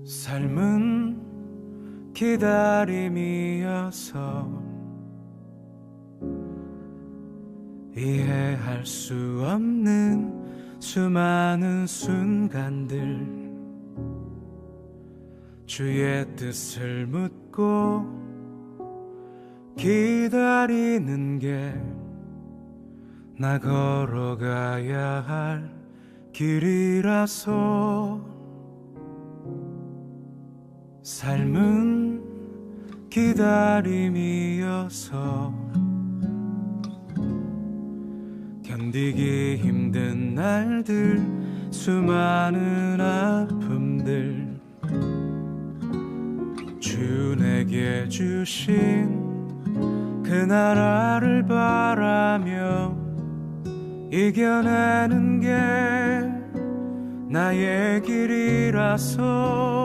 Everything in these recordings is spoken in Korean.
삶은 기다림이어서 이해할 수 없는 수많은 순간들, 주의 뜻을 묻고 기다리는 게 나 걸어가야 할 길이라서. 삶은 기다림이어서 견디기 힘든 날들, 수많은 아픔들, 주 내게 주신 그 나라를 바라며 이겨내는 게 나의 길이라서.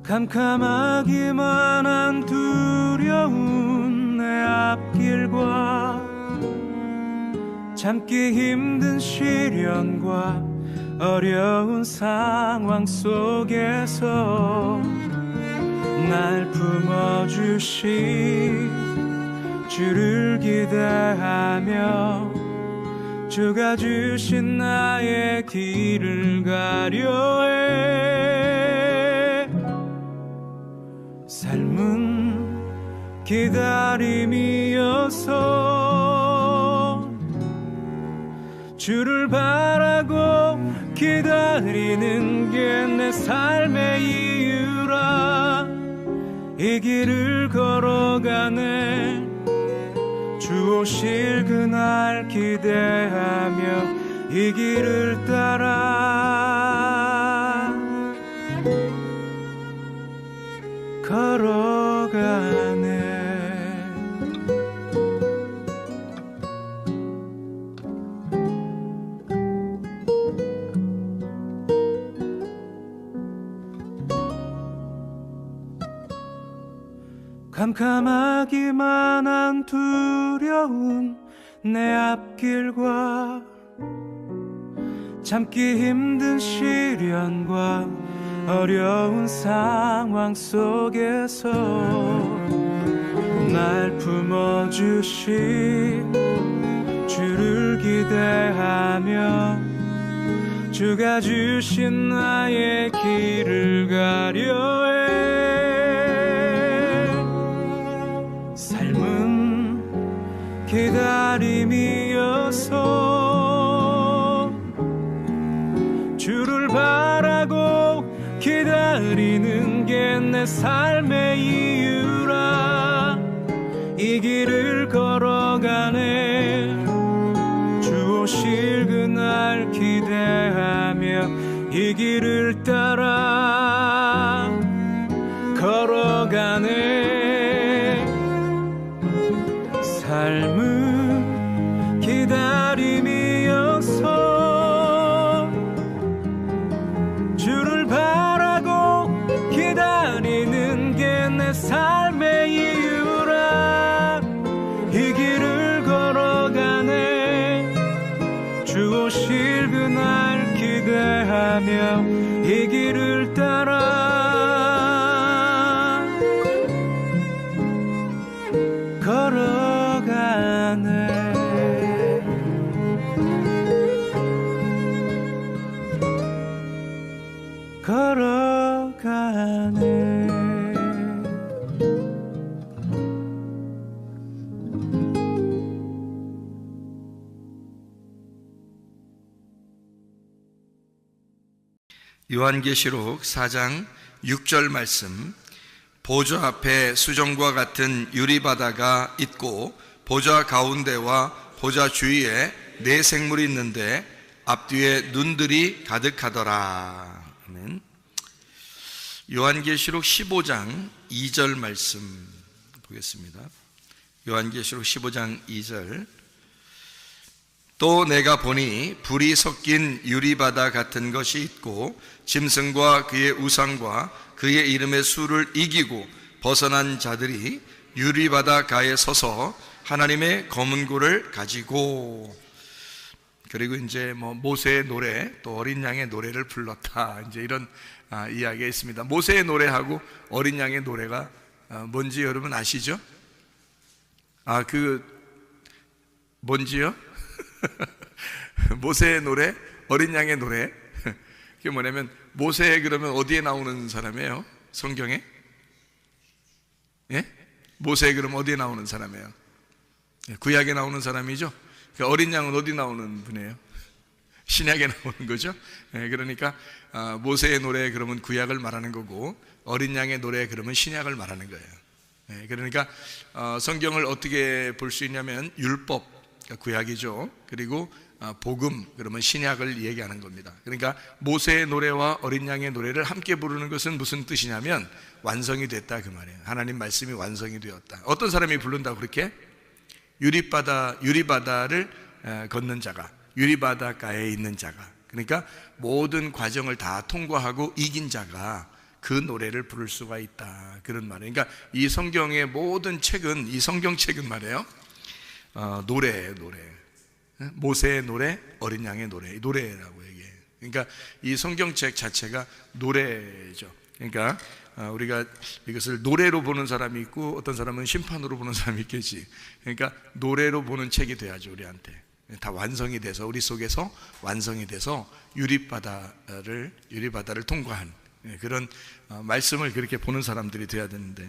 캄캄하기만 한 두려운 내 앞길과 참기 힘든 시련과 어려운 상황 속에서 날 품어주신 주를 기대하며 주가 주신 나의 길을 가려해. 삶은 기다림이어서 주를 바라고 기다리는 게 내 삶의 이유라. 이 길을 걸어가네 주 오실 그날 기대하며 이 길을 따라 걸어가네. 캄캄하기만 한 두려운 내 앞길과 참기 힘든 시련과 어려운 상황 속에서 날 품어주신 주를 기대하며 주가 주신 나의 길을 가려해. 삶은 기다림이어서 주를 바라고 기다리는 게 내 삶의 이유라. 이 길을 걸어가네 주 오실 그날 기대하며 이 길을 따라 걸어가네. 삶은 기다림이어서 주를 바라고 기다리는 게 내 삶의 이유라. 이 길을 걸어가네 주 오실 그날 기대하며 이 길을 따라 걸어가네. 걸어가네. 요한계시록 4장 6절 말씀. 보좌 앞에 수정과 같은 유리바다가 있고 보좌 가운데와 보좌 주위에 네 생물이 있는데 앞뒤에 눈들이 가득하더라. 아멘. 요한계시록 15장 2절 말씀 보겠습니다. 요한계시록 15장 2절. 또 내가 보니 불이 섞인 유리바다 같은 것이 있고 짐승과 그의 우상과 그의 이름의 수를 이기고 벗어난 자들이 유리바다 가에 서서 하나님의 검은 고를 가지고. 그리고 이제 뭐 모세의 노래, 또 어린 양의 노래를 불렀다. 이제 이런 이야기가 있습니다. 모세의 노래하고 어린 양의 노래가 뭔지 여러분 아시죠? 뭔지요? 모세의 노래, 어린 양의 노래. 그게 뭐냐면 모세 그러면 어디에 나오는 사람이에요? 성경에? 예? 모세 그럼 어디에 나오는 사람이에요? 구약에 나오는 사람이죠? 그 어린 양은 어디 나오는 분이에요? 신약에 나오는 거죠? 그러니까 모세의 노래 그러면 구약을 말하는 거고, 어린 양의 노래 그러면 신약을 말하는 거예요. 그러니까 성경을 어떻게 볼 수 있냐면 율법, 그러니까 구약이죠. 그리고 복음, 그러면 신약을 얘기하는 겁니다. 그러니까 모세의 노래와 어린 양의 노래를 함께 부르는 것은 무슨 뜻이냐면 완성이 됐다 그 말이에요. 하나님 말씀이 완성이 되었다. 어떤 사람이 부른다고 그렇게? 유리바다를 걷는 자가, 유리바다가에 있는 자가, 그러니까 모든 과정을 다 통과하고 이긴 자가 그 노래를 부를 수가 있다, 그런 말이에요. 그러니까 이 성경의 모든 책은, 이 성경책은 말이에요, 노래예요. 노래. 모세의 노래, 어린 양의 노래, 노래라고 얘기해요. 그러니까 이 성경책 자체가 노래죠. 그러니까 우리가 이것을 노래로 보는 사람이 있고 어떤 사람은 심판으로 보는 사람이 있겠지. 그러니까 노래로 보는 책이 돼야죠. 우리한테 다 완성이 돼서, 우리 속에서 완성이 돼서 유리바다를 통과한 그런 말씀을 그렇게 보는 사람들이 돼야 되는데,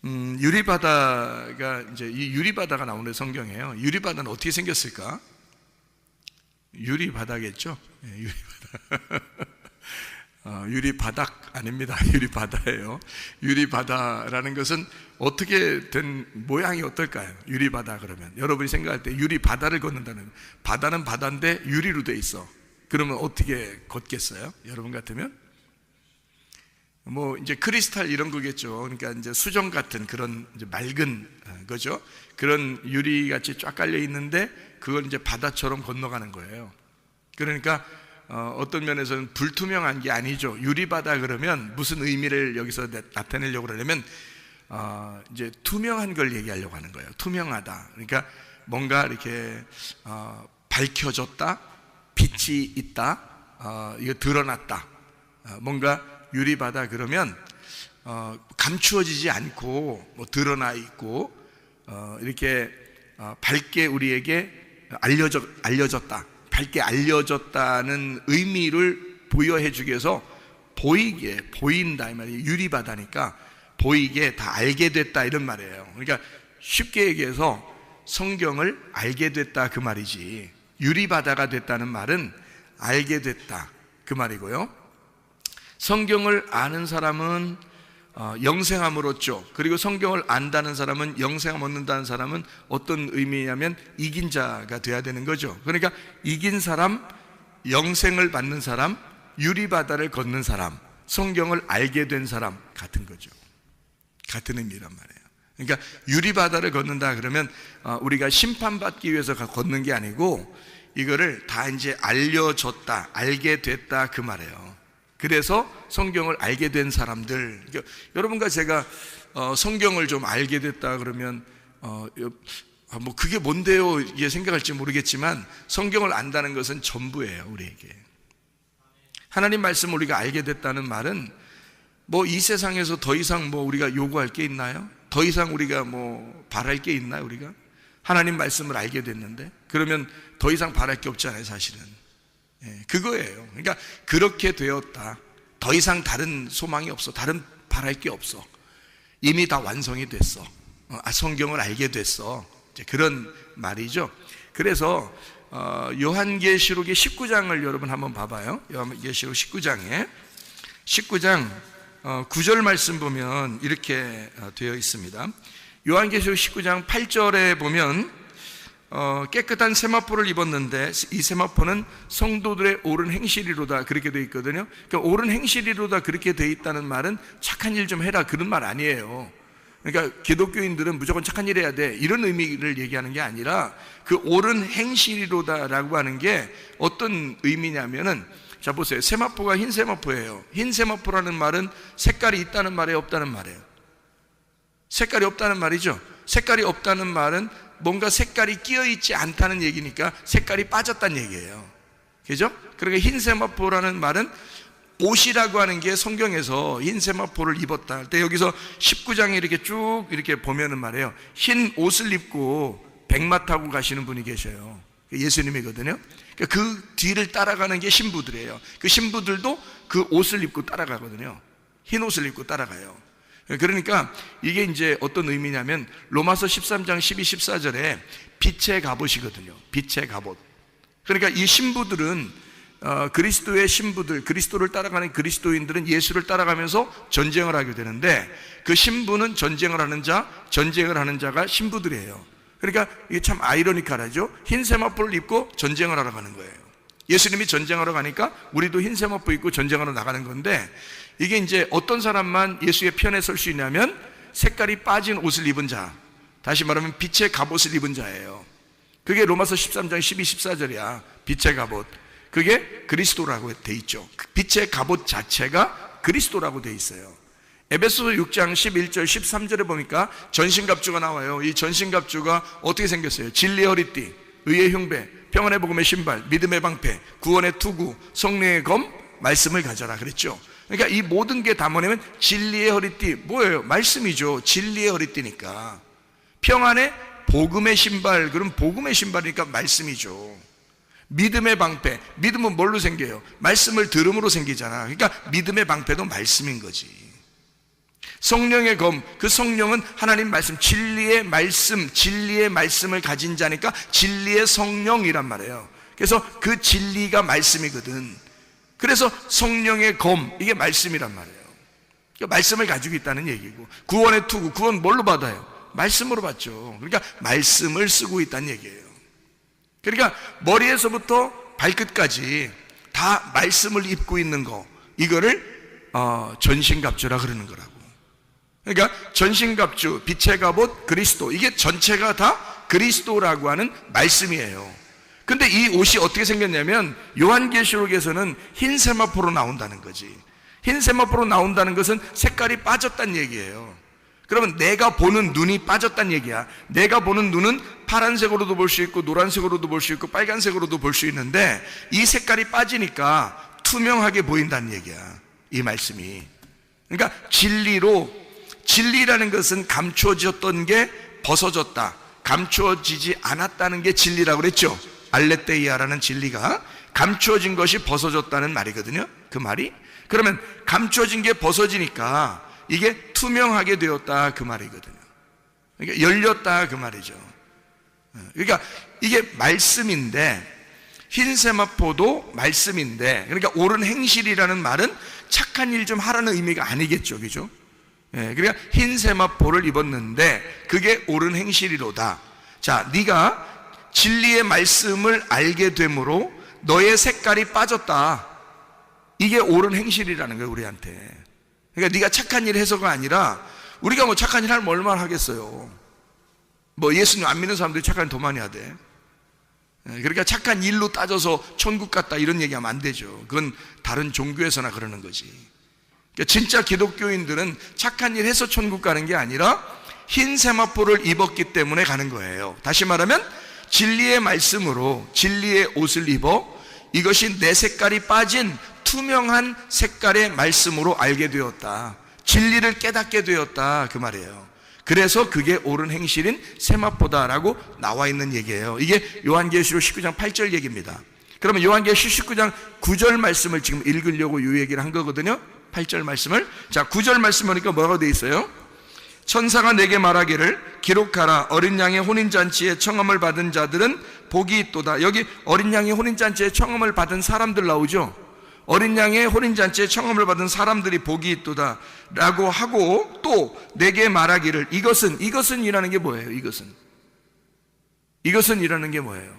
유리바다가 이제 이 유리바다가 나오는 성경이에요. 유리바다는 어떻게 생겼을까? 유리바다겠죠. 유리바다. 유리바닥 아닙니다. 유리바다예요. 유리바다라는 것은 어떻게 된 모양이 어떨까요? 유리바다 그러면 여러분이 생각할 때 유리바다를 걷는다는, 바다는 바다인데 유리로 돼 있어. 그러면 어떻게 걷겠어요? 여러분 같으면 뭐 이제 크리스탈 이런 거겠죠. 그러니까 이제 수정 같은 그런 이제 맑은 거죠. 그런 유리 같이 쫙 깔려 있는데 그걸 이제 바다처럼 건너가는 거예요. 그러니까 어떤 면에서는 불투명한 게 아니죠. 유리바다 그러면 무슨 의미를 여기서 나타내려고 그러냐면 이제 투명한 걸 얘기하려고 하는 거예요. 투명하다. 그러니까 뭔가 이렇게 밝혀졌다, 빛이 있다, 이거 드러났다. 뭔가 유리바다 그러면 감추어지지 않고 뭐 드러나 있고 이렇게 밝게 우리에게 알려졌다. 밝게 알려졌다는 의미를 부여해 주기 위해서 보이게, 보인다 이 말이에요. 유리바다니까 보이게 다 알게 됐다 이런 말이에요. 그러니까 쉽게 얘기해서 성경을 알게 됐다 그 말이지, 유리바다가 됐다는 말은 알게 됐다 그 말이고요. 성경을 아는 사람은 영생함을 얻죠. 그리고 성경을 안다는 사람은, 영생함 얻는다는 사람은 어떤 의미냐면 이긴 자가 돼야 되는 거죠. 그러니까 이긴 사람, 영생을 받는 사람, 유리바다를 걷는 사람, 성경을 알게 된 사람 같은 거죠. 같은 의미란 말이에요. 그러니까 유리바다를 걷는다 그러면 우리가 심판받기 위해서 걷는 게 아니고 이거를 다 이제 알려졌다, 알게 됐다 그 말이에요. 그래서 성경을 알게 된 사람들, 그러니까 여러분과 제가 성경을 좀 알게 됐다 그러면 뭐 그게 뭔데요 이게 생각할지 모르겠지만, 성경을 안다는 것은 전부예요. 우리에게 하나님 말씀을 우리가 알게 됐다는 말은 뭐 이 세상에서 더 이상 뭐 우리가 요구할 게 있나요? 더 이상 우리가 뭐 바랄 게 있나요? 우리가 하나님 말씀을 알게 됐는데 그러면 더 이상 바랄 게 없잖아요 사실은. 그거예요. 그러니까 그렇게 되었다. 더 이상 다른 소망이 없어. 다른 바랄 게 없어. 이미 다 완성이 됐어. 성경을 알게 됐어. 이제 그런 말이죠. 그래서 요한계시록의 19장을 여러분 한번 봐봐요. 요한계시록 19장에 19장 9절 말씀 보면 이렇게 되어 있습니다. 요한계시록 19장 8절에 보면 깨끗한 세마포를 입었는데 이 세마포는 성도들의 옳은 행실이로다 그렇게 되어 있거든요. 그러니까 옳은 행실이로다 그렇게 되어 있다는 말은 착한 일 좀 해라 그런 말 아니에요. 그러니까 기독교인들은 무조건 착한 일 해야 돼 이런 의미를 얘기하는 게 아니라 그 옳은 행실이로다라고 하는 게 어떤 의미냐면은, 자 보세요. 세마포가 흰 세마포예요. 흰 세마포라는 말은 색깔이 있다는 말이에요, 없다는 말이에요? 색깔이 없다는 말이죠. 색깔이 없다는 말은 뭔가 색깔이 끼어있지 않다는 얘기니까 색깔이 빠졌다는 얘기예요. 그죠? 그러니까 흰 세마포라는 말은 옷이라고 하는 게 성경에서 흰 세마포를 입었다 할 때 여기서 19장에 이렇게 쭉 이렇게 보면은 말이에요. 흰 옷을 입고 백마 타고 가시는 분이 계셔요. 예수님이거든요. 그 뒤를 따라가는 게 신부들이에요. 그 신부들도 그 옷을 입고 따라가거든요. 흰 옷을 입고 따라가요. 그러니까 이게 이제 어떤 의미냐면 로마서 13장 12, 14절에 빛의 갑옷이거든요. 빛의 갑옷. 그러니까 이 신부들은 그리스도의 신부들, 그리스도를 따라가는 그리스도인들은 예수를 따라가면서 전쟁을 하게 되는데 그 신부는 전쟁을 하는 자, 전쟁을 하는 자가 신부들이에요. 그러니까 이게 참 아이러니컬하죠. 흰 세마포를 입고 전쟁을 하러 가는 거예요. 예수님이 전쟁하러 가니까 우리도 흰 세마포 입고 전쟁하러 나가는 건데 이게 이제 어떤 사람만 예수의 편에 설 수 있냐면 색깔이 빠진 옷을 입은 자, 다시 말하면 빛의 갑옷을 입은 자예요. 그게 로마서 13장 12, 14절이야. 빛의 갑옷. 그게 그리스도라고 돼 있죠. 빛의 갑옷 자체가 그리스도라고 돼 있어요. 에베소서 6장 11절 13절에 보니까 전신갑주가 나와요. 이 전신갑주가 어떻게 생겼어요? 진리의 허리띠, 의의 흉배, 평안의 복음의 신발, 믿음의 방패, 구원의 투구, 성령의 검, 말씀을 가져라 그랬죠. 그러니까 이 모든 게 다 뭐냐면 진리의 허리띠, 뭐예요? 말씀이죠. 진리의 허리띠니까. 평안의 복음의 신발, 그럼 복음의 신발이니까 말씀이죠. 믿음의 방패, 믿음은 뭘로 생겨요? 말씀을 들음으로 생기잖아. 그러니까 믿음의 방패도 말씀인 거지. 성령의 검, 그 성령은 하나님 말씀, 진리의 말씀, 진리의 말씀을 가진 자니까 진리의 성령이란 말이에요. 그래서 그 진리가 말씀이거든. 그래서 성령의 검, 이게 말씀이란 말이에요. 그러니까 말씀을 가지고 있다는 얘기고, 구원의 투구, 구원 뭘로 받아요? 말씀으로 받죠. 그러니까 말씀을 쓰고 있다는 얘기예요. 그러니까 머리에서부터 발끝까지 다 말씀을 입고 있는 거, 이거를 전신갑주라 그러는 거라고. 그러니까 전신갑주, 빛의 갑옷, 그리스도, 이게 전체가 다 그리스도라고 하는 말씀이에요. 근데 이 옷이 어떻게 생겼냐면 요한계시록에서는 흰 세마포로 나온다는 거지. 흰 세마포로 나온다는 것은 색깔이 빠졌다는 얘기예요. 그러면 내가 보는 눈이 빠졌다는 얘기야. 내가 보는 눈은 파란색으로도 볼 수 있고 노란색으로도 볼 수 있고 빨간색으로도 볼 수 있는데 이 색깔이 빠지니까 투명하게 보인다는 얘기야, 이 말씀이. 그러니까 진리라는 것은 감추어졌던 게 벗어졌다, 감추어지지 않았다는 게 진리라고 그랬죠. 알레테이아라는 진리가 감추어진 것이 벗어졌다는 말이거든요. 그 말이. 그러면 감추어진 게 벗어지니까 이게 투명하게 되었다, 그 말이거든요. 그러니까 열렸다, 그 말이죠. 그러니까 이게 말씀인데, 흰 세마포도 말씀인데, 그러니까 옳은 행실이라는 말은 착한 일 좀 하라는 의미가 아니겠죠, 그죠? 그러니까 흰 세마포를 입었는데 그게 옳은 행실이로다. 자, 네가 진리의 말씀을 알게 되므로 너의 색깔이 빠졌다. 이게 옳은 행실이라는 거예요, 우리한테. 그러니까 네가 착한 일 해서가 아니라, 우리가 뭐 착한 일 하면 얼마나 하겠어요. 뭐 예수님 안 믿는 사람들이 착한 일 더 많이 하대. 그러니까 착한 일로 따져서 천국 갔다 이런 얘기하면 안 되죠. 그건 다른 종교에서나 그러는 거지. 그러니까 진짜 기독교인들은 착한 일 해서 천국 가는 게 아니라 흰 세마포를 입었기 때문에 가는 거예요. 다시 말하면 진리의 말씀으로 진리의 옷을 입어 이것이 내 색깔이 빠진 투명한 색깔의 말씀으로 알게 되었다. 진리를 깨닫게 되었다, 그 말이에요. 그래서 그게 옳은 행실인 세마포다라고 나와 있는 얘기예요. 이게 요한계시록 19장 8절 얘기입니다. 그러면 요한계시록 19장 9절 말씀을 지금 읽으려고 이 얘기를 한 거거든요. 8절 말씀을. 자, 9절 말씀 보니까 뭐라고 돼 있어요? 천사가 내게 말하기를 기록하라. 어린 양의 혼인잔치에 청함을 받은 자들은 복이 있도다. 여기 어린 양의 혼인잔치에 청함을 받은 사람들 나오죠. 어린 양의 혼인잔치에 청함을 받은 사람들이 복이 있도다 라고 하고, 또 내게 말하기를 이것은 이라는 게 뭐예요? 이것은 이라는 게 뭐예요?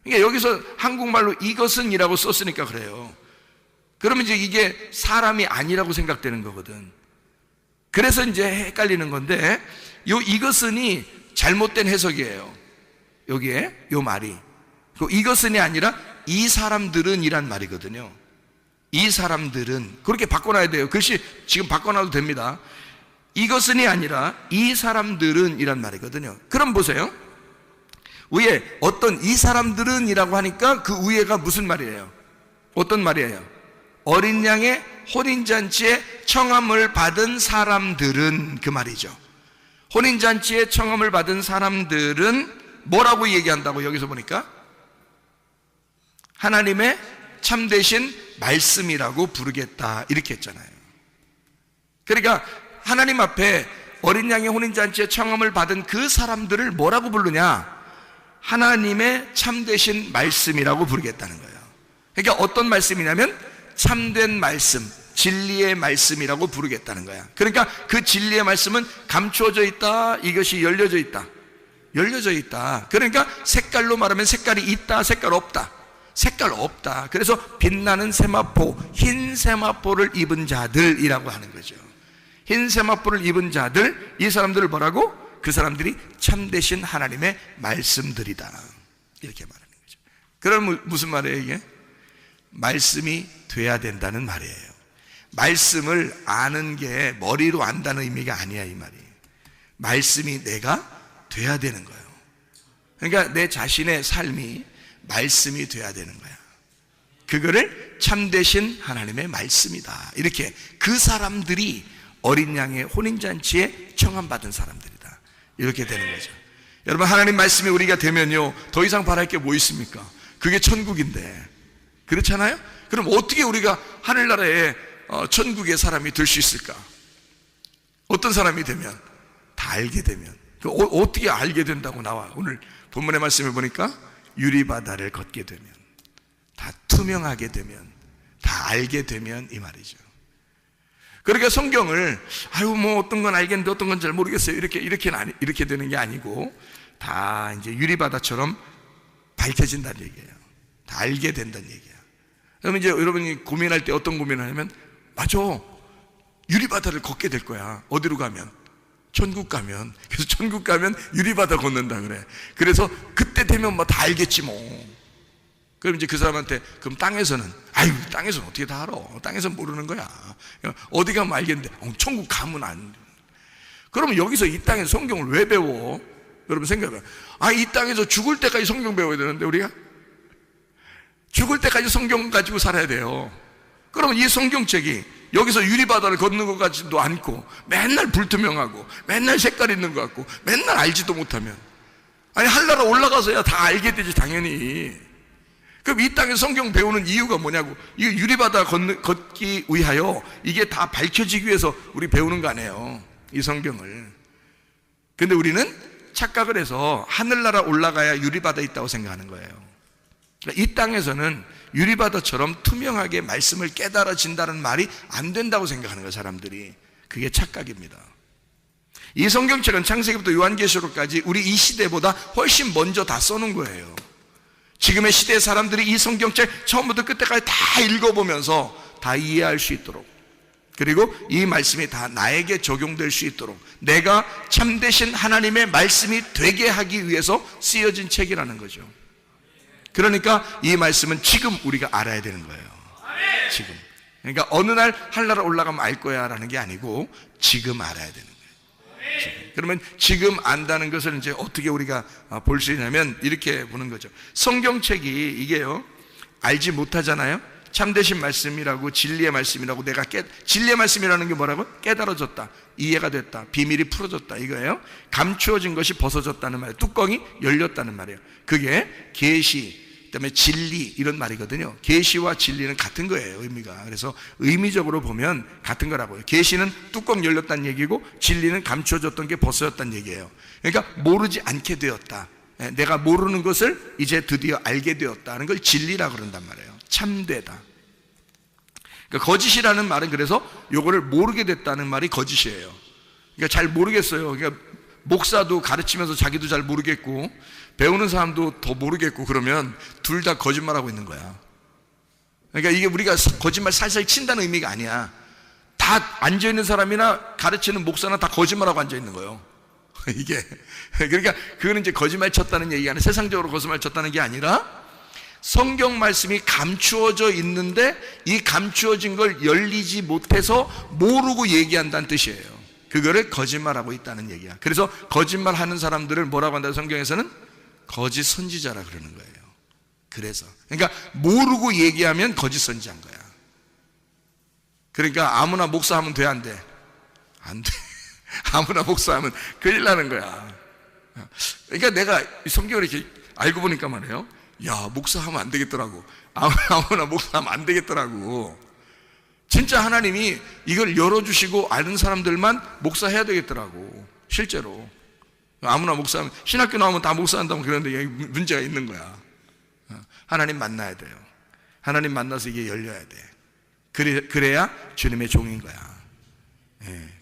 그러니까 여기서 한국말로 이것은 이라고 썼으니까 그래요. 그러면 이제 이게 사람이 아니라고 생각되는 거거든. 그래서 이제 헷갈리는 건데, 이것은이 잘못된 해석이에요. 여기에 요 말이. 이것은이 아니라 이 사람들은 이란 말이거든요. 이 사람들은, 그렇게 바꿔놔야 돼요. 글씨 지금 바꿔놔도 됩니다. 이것은이 아니라 이 사람들은 이란 말이거든요. 그럼 보세요. 위에 어떤 이 사람들은 이라고 하니까 그 위에가 무슨 말이에요? 어떤 말이에요? 어린 양의 혼인잔치에 청함을 받은 사람들은, 그 말이죠. 혼인잔치에 청함을 받은 사람들은 뭐라고 얘기한다고 여기서 보니까? 하나님의 참되신 말씀이라고 부르겠다, 이렇게 했잖아요. 그러니까 하나님 앞에 어린 양의 혼인잔치에 청함을 받은 그 사람들을 뭐라고 부르냐? 하나님의 참되신 말씀이라고 부르겠다는 거예요. 그러니까 어떤 말씀이냐면 참된 말씀, 진리의 말씀이라고 부르겠다는 거야. 그러니까 그 진리의 말씀은 감추어져 있다, 이것이 열려져 있다. 열려져 있다. 그러니까 색깔로 말하면 색깔이 있다, 색깔 없다. 색깔 없다. 그래서 빛나는 세마포, 흰 세마포를 입은 자들이라고 하는 거죠. 흰 세마포를 입은 자들, 이 사람들을 뭐라고? 그 사람들이 참되신 하나님의 말씀들이다, 이렇게 말하는 거죠. 그럼 무슨 말이에요 이게? 말씀이 돼야 된다는 말이에요. 말씀을 아는 게 머리로 안다는 의미가 아니야, 이 말이. 말씀이 내가 돼야 되는 거예요. 그러니까 내 자신의 삶이 말씀이 돼야 되는 거야. 그거를 참되신 하나님의 말씀이다, 이렇게 그 사람들이 어린 양의 혼인잔치에 청함받은 사람들이다, 이렇게 되는 거죠. 여러분, 하나님 말씀이 우리가 되면요, 더 이상 바랄 게 뭐 있습니까? 그게 천국인데. 그렇잖아요? 그럼 어떻게 우리가 하늘나라에 천국의 사람이 될 수 있을까? 어떤 사람이 되면? 다 알게 되면. 어떻게 알게 된다고 나와? 오늘 본문의 말씀을 보니까 유리바다를 걷게 되면, 다 투명하게 되면, 다 알게 되면, 이 말이죠. 그러니까 성경을 뭐 어떤 건 알겠는데 어떤 건 잘 모르겠어요, 이렇게 되는 게 아니고 다 이제 유리바다처럼 밝혀진다는 얘기예요. 다 알게 된다는 얘기야. 그러면 이제 여러분이 고민할 때 어떤 고민을 하냐면, 맞아, 유리바다를 걷게 될 거야. 어디로 가면? 천국 가면. 그래서 천국 가면 유리바다 걷는다 그래. 그래서 그때 되면 뭐 다 알겠지 뭐. 그럼 이제 그 사람한테, 그럼 땅에서는, 땅에서는 어떻게 다 알아? 땅에서는 모르는 거야. 어디 가면 알겠는데, 천국 가면 안 돼. 그러면 여기서 이 땅에서 성경을 왜 배워? 여러분 생각해봐. 이 땅에서 죽을 때까지 성경 배워야 되는데, 우리가 죽을 때까지 성경 가지고 살아야 돼요. 그러면 이 성경책이 여기서 유리바다를 걷는 것 같지도 않고, 맨날 불투명하고, 맨날 색깔 있는 것 같고, 맨날 알지도 못하면, 하늘나라 올라가서야 다 알게 되지, 당연히. 그럼 이 땅에 성경 배우는 이유가 뭐냐고. 이 유리바다 걷기 위하여, 이게 다 밝혀지기 위해서 우리 배우는 거 아니에요, 이 성경을. 근데 우리는 착각을 해서 하늘나라 올라가야 유리바다 있다고 생각하는 거예요. 이 땅에서는 유리바다처럼 투명하게 말씀을 깨달아진다는 말이 안 된다고 생각하는 거예요, 사람들이. 그게 착각입니다. 이 성경책은 창세기부터 요한계시록까지 우리 이 시대보다 훨씬 먼저 다 써놓은 거예요. 지금의 시대의 사람들이 이 성경책 처음부터 끝까지 다 읽어보면서 다 이해할 수 있도록, 그리고 이 말씀이 다 나에게 적용될 수 있도록 내가 참되신 하나님의 말씀이 되게 하기 위해서 쓰여진 책이라는 거죠. 그러니까 이 말씀은 지금 우리가 알아야 되는 거예요. 지금. 그러니까 어느 날 하늘나라 올라가면 알 거야 라는 게 아니고 지금 알아야 되는 거예요. 지금. 그러면 지금 안다는 것을 이제 어떻게 우리가 볼 수 있냐면 이렇게 보는 거죠. 성경책이 이게요, 알지 못하잖아요. 참되신 말씀이라고, 진리의 말씀이라고, 진리의 말씀이라는 게 뭐라고? 깨달아졌다, 이해가 됐다, 비밀이 풀어졌다, 이거예요. 감추어진 것이 벗어졌다는 말이에요. 뚜껑이 열렸다는 말이에요. 그게 계시, 그다음에 진리, 이런 말이거든요. 계시와 진리는 같은 거예요, 의미가. 그래서 의미적으로 보면 같은 거라고요. 계시는 뚜껑 열렸다는 얘기고, 진리는 감추어졌던 게 벗어졌다는 얘기예요. 그러니까 모르지 않게 되었다, 내가 모르는 것을 이제 드디어 알게 되었다는 걸 진리라고 그런단 말이에요. 참되다. 그러니까 거짓이라는 말은, 그래서 요거를 모르게 됐다는 말이 거짓이에요. 그러니까 잘 모르겠어요. 그러니까 목사도 가르치면서 자기도 잘 모르겠고, 배우는 사람도 더 모르겠고, 그러면 둘 다 거짓말하고 있는 거야. 그러니까 이게 우리가 거짓말 살살 친다는 의미가 아니야. 다 앉아있는 사람이나 가르치는 목사나 다 거짓말하고 앉아있는 거예요. 이게. 그러니까 그거는 이제 거짓말 쳤다는 얘기가 아니라, 세상적으로 거짓말 쳤다는 게 아니라, 성경 말씀이 감추어져 있는데 이 감추어진 걸 열리지 못해서 모르고 얘기한다는 뜻이에요. 그거를 거짓말하고 있다는 얘기야. 그래서 거짓말하는 사람들을 뭐라고 한다, 성경에서는? 거짓 선지자라 그러는 거예요. 그래서 그러니까 모르고 얘기하면 거짓 선지자인 거야. 그러니까 아무나 목사하면 돼, 안 돼? 안 돼. 아무나 목사하면 큰일 나는 거야. 그러니까 내가 이 성경을 이렇게 알고 보니까 말이에요, 야, 목사하면 안 되겠더라고. 아무나 목사하면 안 되겠더라고. 진짜 하나님이 이걸 열어주시고 아는 사람들만 목사해야 되겠더라고. 실제로 아무나 목사하면, 신학교 나오면 다 목사한다고 그러는데 여기 문제가 있는 거야. 하나님 만나야 돼요. 하나님 만나서 이게 열려야 돼. 그래야 주님의 종인 거야.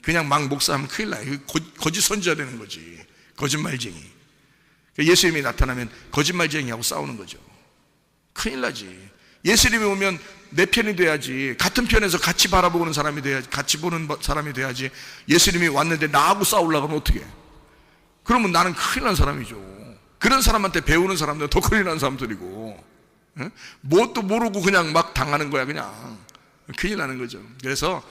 그냥 막 목사하면 큰일 나요. 거짓 선지자 되는 거지. 거짓말쟁이. 예수님이 나타나면 거짓말쟁이하고 싸우는 거죠. 큰일 나지. 예수님이 오면 내 편이 돼야지. 같은 편에서 같이 바라보는 사람이 돼야지. 같이 보는 사람이 돼야지. 예수님이 왔는데 나하고 싸우려고 하면 어떻게 해? 그러면 나는 큰일 난 사람이죠. 그런 사람한테 배우는 사람들은 더 큰일 난 사람들이고, 뭣도 모르고 그냥 막 당하는 거야. 그냥 큰일 나는 거죠. 그래서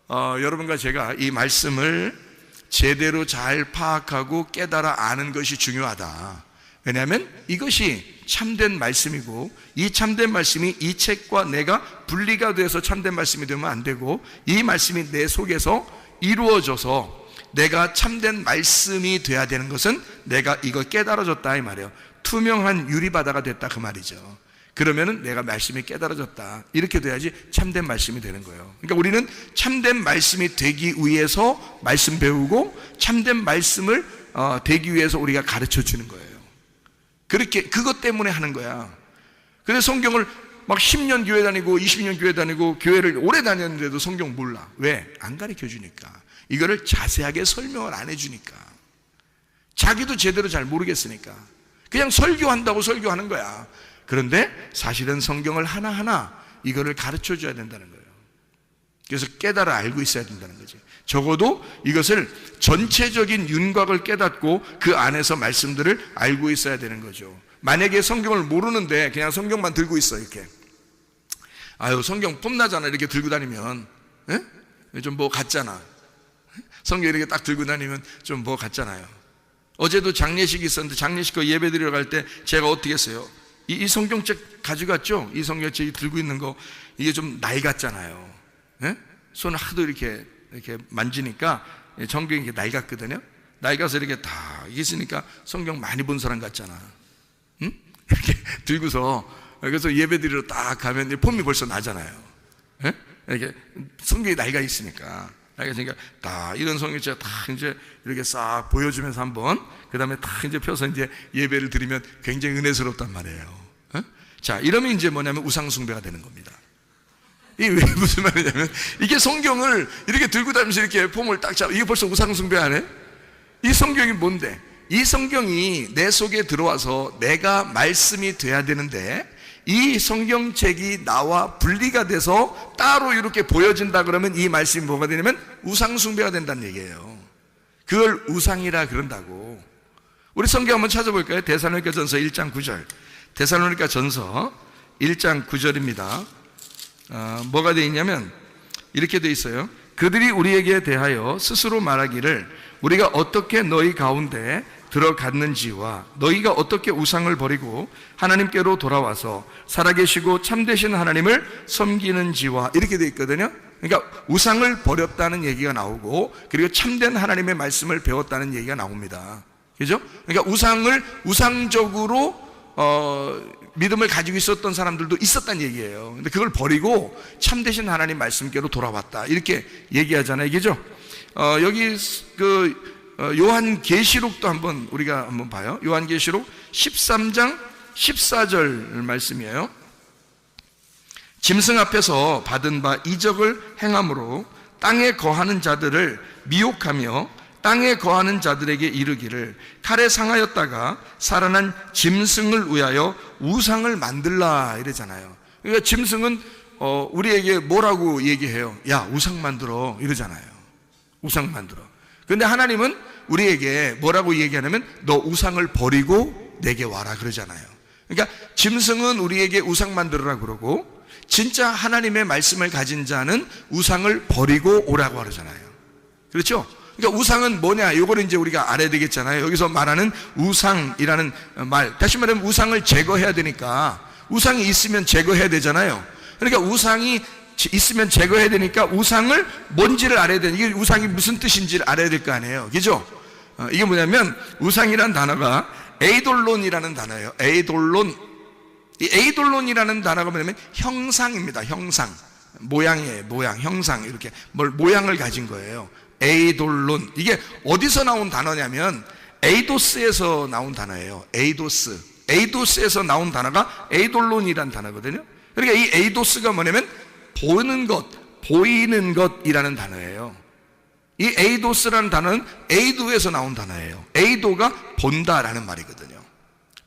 여러분과 제가 이 말씀을 제대로 잘 파악하고 깨달아 아는 것이 중요하다. 왜냐하면 이것이 참된 말씀이고, 이 참된 말씀이 이 책과 내가 분리가 돼서 참된 말씀이 되면 안 되고, 이 말씀이 내 속에서 이루어져서 내가 참된 말씀이 돼야 되는 것은 내가 이걸 깨달아졌다 이 말이에요. 투명한 유리바다가 됐다 그 말이죠. 그러면은 내가 말씀이 깨달아졌다, 이렇게 돼야지 참된 말씀이 되는 거예요. 그러니까 우리는 참된 말씀이 되기 위해서 말씀 배우고, 참된 말씀을 되기 위해서 우리가 가르쳐 주는 거예요. 그렇게 그것 때문에 하는 거야. 근데 성경을 막 10년 교회 다니고 20년 교회 다니고 교회를 오래 다녔는데도 성경 몰라. 왜? 안 가르쳐 주니까. 이거를 자세하게 설명을 안 해주니까. 자기도 제대로 잘 모르겠으니까 그냥 설교한다고 설교하는 거야. 그런데 사실은 성경을 하나하나 이거를 가르쳐 줘야 된다는 거예요. 그래서 깨달아 알고 있어야 된다는 거지. 적어도 이것을 전체적인 윤곽을 깨닫고 그 안에서 말씀들을 알고 있어야 되는 거죠. 만약에 성경을 모르는데 그냥 성경만 들고 있어, 이렇게, 아유 성경 폼나잖아, 이렇게 들고 다니면 좀 뭐 같잖아. 성경 이렇게 딱 들고 다니면 좀 뭐 같잖아요. 어제도 장례식이 있었는데 장례식 거 예배 드리러 갈 때 제가 어떻게 했어요? 이 성경책 가져갔죠? 이 성경책 들고 있는 거, 이게 좀 낡았잖아요. 손을 하도 이렇게 만지니까 성경이 이렇게 낡았거든요. 낡아서 이렇게 다 있으니까 성경 많이 본 사람 같잖아. 응? 이렇게 들고서, 그래서 예배 드리러 딱 가면 폼이 벌써 나잖아요. 이렇게 성경이 낡아 있으니까. 그러니까 다 이런 성경책 다 이제 이렇게 싹 보여주면서 한번, 그 다음에 다 이제 펴서 이제 예배를 드리면 굉장히 은혜스럽단 말이에요. 자, 이러면 이제 뭐냐면 우상숭배가 되는 겁니다. 이게 왜 무슨 말이냐면, 이게 성경을 이렇게 들고 다니면서 이렇게 폼을 딱 잡아, 이게 벌써 우상숭배 안 해? 이 성경이 뭔데? 이 성경이 내 속에 들어와서 내가 말씀이 돼야 되는데, 이 성경책이 나와 분리가 돼서 따로 이렇게 보여진다 그러면 이 말씀이 뭐가 되냐면 우상숭배가 된다는 얘기예요. 그걸 우상이라 그런다고. 우리 성경 한번 찾아볼까요? 데살로니가 전서 1장 9절. 데살로니가 전서 1장 9절입니다. 뭐가 되어 있냐면 이렇게 되어 있어요. 그들이 우리에게 대하여 스스로 말하기를 우리가 어떻게 너희 가운데 들어갔는지와 너희가 어떻게 우상을 버리고 하나님께로 돌아와서 살아계시고 참되신 하나님을 섬기는지와, 이렇게 되어 있거든요. 그러니까 우상을 버렸다는 얘기가 나오고, 그리고 참된 하나님의 말씀을 배웠다는 얘기가 나옵니다. 그죠? 그러니까 우상적으로 믿음을 가지고 있었던 사람들도 있었다는 얘기예요. 근데 그걸 버리고 참되신 하나님 말씀께로 돌아왔다, 이렇게 얘기하잖아요. 그죠? 여기 요한계시록도 우리가 한번 봐요. 요한계시록 13장 14절 말씀이에요. 짐승 앞에서 받은 바 이적을 행함으로 땅에 거하는 자들을 미혹하며 땅에 거하는 자들에게 이르기를 칼에 상하였다가 살아난 짐승을 위하여 우상을 만들라, 이러잖아요. 그러니까 짐승은 우리에게 뭐라고 얘기해요? 야, 우상 만들어, 이러잖아요. 우상 만들어. 그런데 하나님은 우리에게 뭐라고 얘기하냐면 너 우상을 버리고 내게 와라, 그러잖아요. 그러니까 짐승은 우리에게 우상 만들어라 그러고, 진짜 하나님의 말씀을 가진 자는 우상을 버리고 오라고 하잖아요. 그렇죠? 그러니까 우상은 뭐냐? 요거를 이제 우리가 알아야 되겠잖아요. 여기서 말하는 우상이라는 말, 다시 말하면 우상을 제거해야 되니까, 우상이 있으면 제거해야 되잖아요. 그러니까 우상이 있으면 제거해야 되니까 우상을 뭔지를 알아야 되는, 이게 우상이 무슨 뜻인지를 알아야 될 거 아니에요. 그죠? 이게 뭐냐면 우상이라는 단어가 에이돌론이라는 단어예요. 에이돌론. 이 에이돌론이라는 단어가 뭐냐면 형상입니다. 형상. 모양이에요. 모양, 형상. 이렇게 모양을 가진 거예요. 에이돌론. 이게 어디서 나온 단어냐면 에이도스에서 나온 단어예요. 에이도스. 에이도스에서 나온 단어가 에이돌론이라는 단어거든요. 그러니까 이 에이도스가 뭐냐면 보는 것, 보이는 것이라는 단어예요. 이 에이도스라는 단어는 에이도에서 나온 단어예요. 에이도가 본다라는 말이거든요.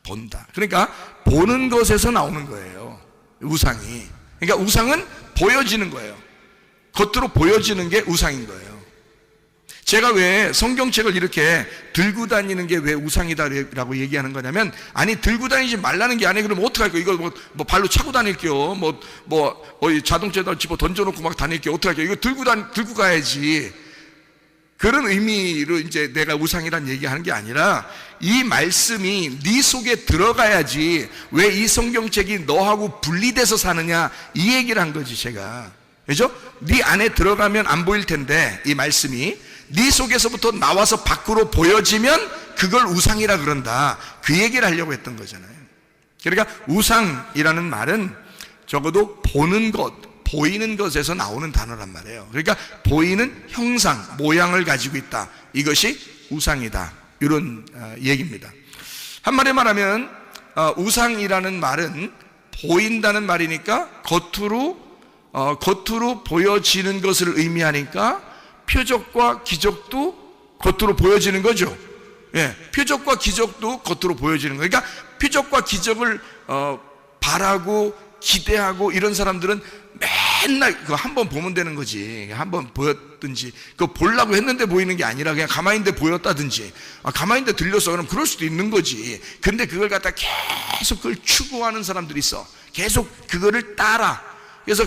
본다. 그러니까 보는 것에서 나오는 거예요. 우상이. 그러니까 우상은 보여지는 거예요. 겉으로 보여지는 게 우상인 거예요. 제가 왜 성경책을 이렇게 들고 다니는 게 왜 우상이다라고 얘기하는 거냐면, 아니 들고 다니지 말라는 게 아니에요. 그러면 어떡할게요? 이거 뭐 발로 차고 다닐게요. 자동차에다 집어 던져놓고 막 다닐게요. 어떡할게요? 이거 들고 가야지. 그런 의미로 이제 내가 우상이란 얘기하는 게 아니라, 이 말씀이 네 속에 들어가야지 왜 이 성경책이 너하고 분리돼서 사느냐, 이 얘기를 한 거지 제가. 그죠? 네 안에 들어가면 안 보일 텐데 이 말씀이 네 속에서부터 나와서 밖으로 보여지면 그걸 우상이라 그런다, 그 얘기를 하려고 했던 거잖아요. 그러니까 우상이라는 말은 적어도 보는 것, 보이는 것에서 나오는 단어란 말이에요. 그러니까 보이는 형상, 모양을 가지고 있다, 이것이 우상이다, 이런 얘기입니다. 한마디로 말하면 우상이라는 말은 보인다는 말이니까 겉으로 보여지는 것을 의미하니까 표적과 기적도 겉으로 보여지는 거죠. 예, 표적과 기적도 겉으로 보여지는 거예요. 그러니까 표적과 기적을 바라고 기대하고 이런 사람들은 맨날 그거 한번 보면 되는 거지. 한번 보였든지, 그거 보려고 했는데 보이는 게 아니라 그냥 가만히 있는데 보였다든지, 가만히 있는데 들렸어, 그럼 그럴 수도 있는 거지. 근데 그걸 갖다 계속 그걸 추구하는 사람들이 있어. 계속 그거를 따라. 그래서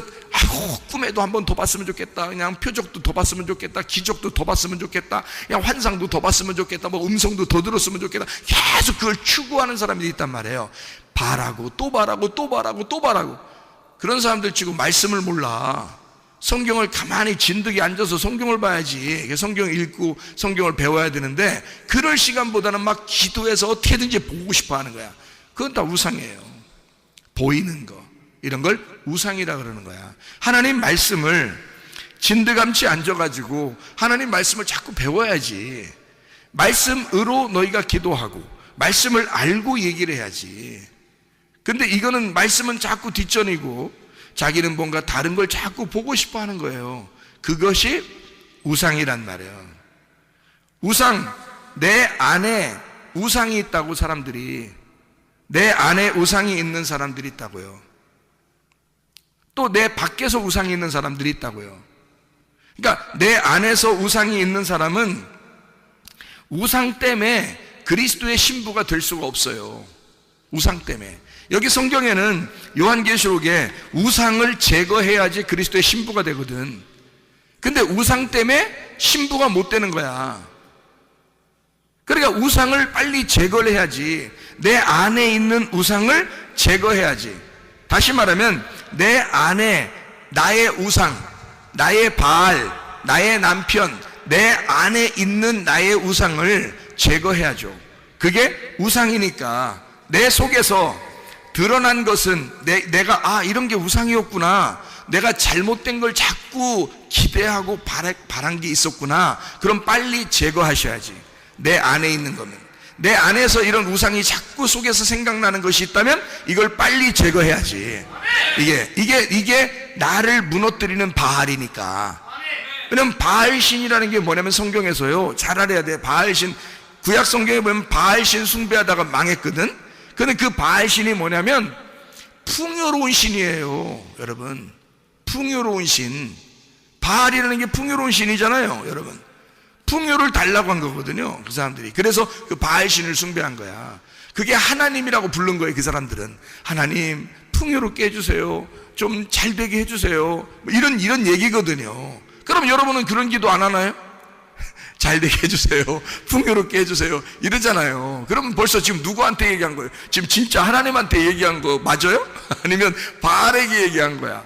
꿈에도 한번 더 봤으면 좋겠다, 그냥 표적도 더 봤으면 좋겠다, 기적도 더 봤으면 좋겠다, 그냥 환상도 더 봤으면 좋겠다, 뭐 음성도 더 들었으면 좋겠다, 계속 그걸 추구하는 사람들이 있단 말이에요. 바라고 또 바라고 또 바라고 또 바라고. 그런 사람들 지금 말씀을 몰라. 성경을 가만히 진득이 앉아서 성경을 봐야지, 성경을 읽고 성경을 배워야 되는데, 그럴 시간보다는 막 기도해서 어떻게든지 보고 싶어 하는 거야. 그건 다 우상이에요. 보이는 거, 이런 걸 우상이라 그러는 거야. 하나님 말씀을 진드감치 앉아가지고 하나님 말씀을 자꾸 배워야지. 말씀으로 너희가 기도하고 말씀을 알고 얘기를 해야지. 근데 이거는 말씀은 자꾸 뒷전이고 자기는 뭔가 다른 걸 자꾸 보고 싶어 하는 거예요. 그것이 우상이란 말이에요. 우상, 내 안에 우상이 있다고, 사람들이 내 안에 우상이 있는 사람들이 있다고요. 또 내 밖에서 우상이 있는 사람들이 있다고요. 그러니까 내 안에서 우상이 있는 사람은 우상 때문에 그리스도의 신부가 될 수가 없어요. 우상 때문에. 여기 성경에는 요한계시록에 우상을 제거해야지 그리스도의 신부가 되거든. 근데 우상 때문에 신부가 못 되는 거야. 그러니까 우상을 빨리 제거를 해야지. 내 안에 있는 우상을 제거해야지. 다시 말하면 내 안에 나의 우상, 나의 바알, 나의 남편, 내 안에 있는 나의 우상을 제거해야죠. 그게 우상이니까 내 속에서 드러난 것은 내가 이런 게 우상이었구나, 내가 잘못된 걸 자꾸 기대하고 바란 게 있었구나, 그럼 빨리 제거하셔야지. 내 안에 있는 거면. 내 안에서 이런 우상이 자꾸 속에서 생각나는 것이 있다면 이걸 빨리 제거해야지. 이게 나를 무너뜨리는 바알이니까. 왜냐면 바알신이라는 게 뭐냐면 성경에서요, 잘 알아야 돼. 바알신, 구약 성경에 보면 바알신 숭배하다가 망했거든. 근데 그 바알신이 뭐냐면 풍요로운 신이에요, 여러분. 풍요로운 신. 바알이라는 게 풍요로운 신이잖아요, 여러분. 풍요를 달라고 한 거거든요, 그 사람들이. 그래서 그 바알신을 숭배한 거야. 그게 하나님이라고 부른 거예요, 그 사람들은. 하나님, 풍요롭게 해주세요. 좀 잘 되게 해주세요. 이런 얘기거든요. 그럼 여러분은 그런 기도 안 하나요? 잘 되게 해주세요, 풍요롭게 해주세요 이러잖아요. 그러면 벌써 지금 누구한테 얘기한 거예요? 지금 진짜 하나님한테 얘기한 거 맞아요? 아니면 바알에게 얘기한 거야?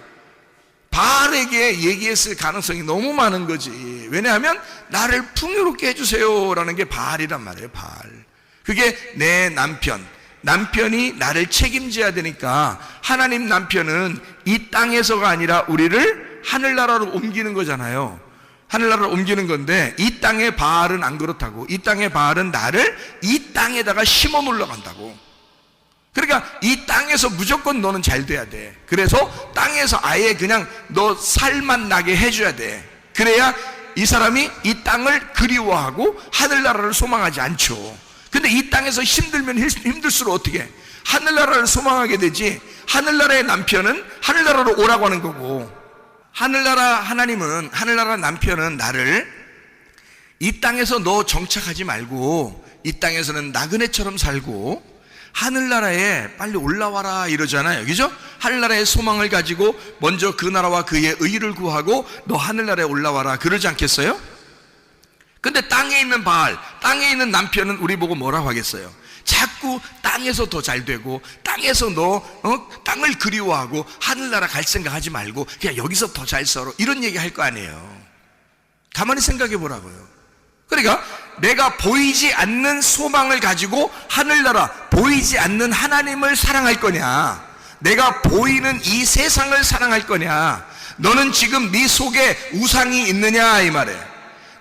바알에게 얘기했을 가능성이 너무 많은 거지. 왜냐하면 나를 풍요롭게 해주세요 라는 게 바알이란 말이에요. 바알. 그게 내 남편이 나를 책임져야 되니까 하나님 남편은 이 땅에서가 아니라 우리를 하늘나라로 옮기는 거잖아요. 하늘나라로 옮기는 건데, 이 땅의 바알은 안 그렇다고. 이 땅의 바알은 나를 이 땅에다가 심어 놓으러 간다고. 그러니까 이 땅에서 무조건 너는 잘 돼야 돼. 그래서 땅에서 아예 그냥 너 살만 나게 해줘야 돼. 그래야 이 사람이 이 땅을 그리워하고 하늘나라를 소망하지 않죠. 근데 이 땅에서 힘들면 힘들수록 어떻게 해? 하늘나라를 소망하게 되지. 하늘나라의 남편은 하늘나라로 오라고 하는 거고, 하늘나라 남편은 나를 이 땅에서 너 정착하지 말고 이 땅에서는 나그네처럼 살고 하늘나라에 빨리 올라와라 이러잖아요. 그죠? 하늘나라의 소망을 가지고 먼저 그 나라와 그의 의를 구하고 너 하늘나라에 올라와라 그러지 않겠어요? 근데 땅에 있는 바알, 땅에 있는 남편은 우리 보고 뭐라고 하겠어요? 자꾸 땅에서 더 잘 되고 땅에서 너 땅을 그리워하고 하늘나라 갈 생각하지 말고 그냥 여기서 더 잘 살아 이런 얘기 할 거 아니에요. 가만히 생각해 보라고요. 그러니까 내가 보이지 않는 소망을 가지고 하늘나라, 보이지 않는 하나님을 사랑할 거냐, 내가 보이는 이 세상을 사랑할 거냐. 너는 지금 네 속에 우상이 있느냐 이 말이에요.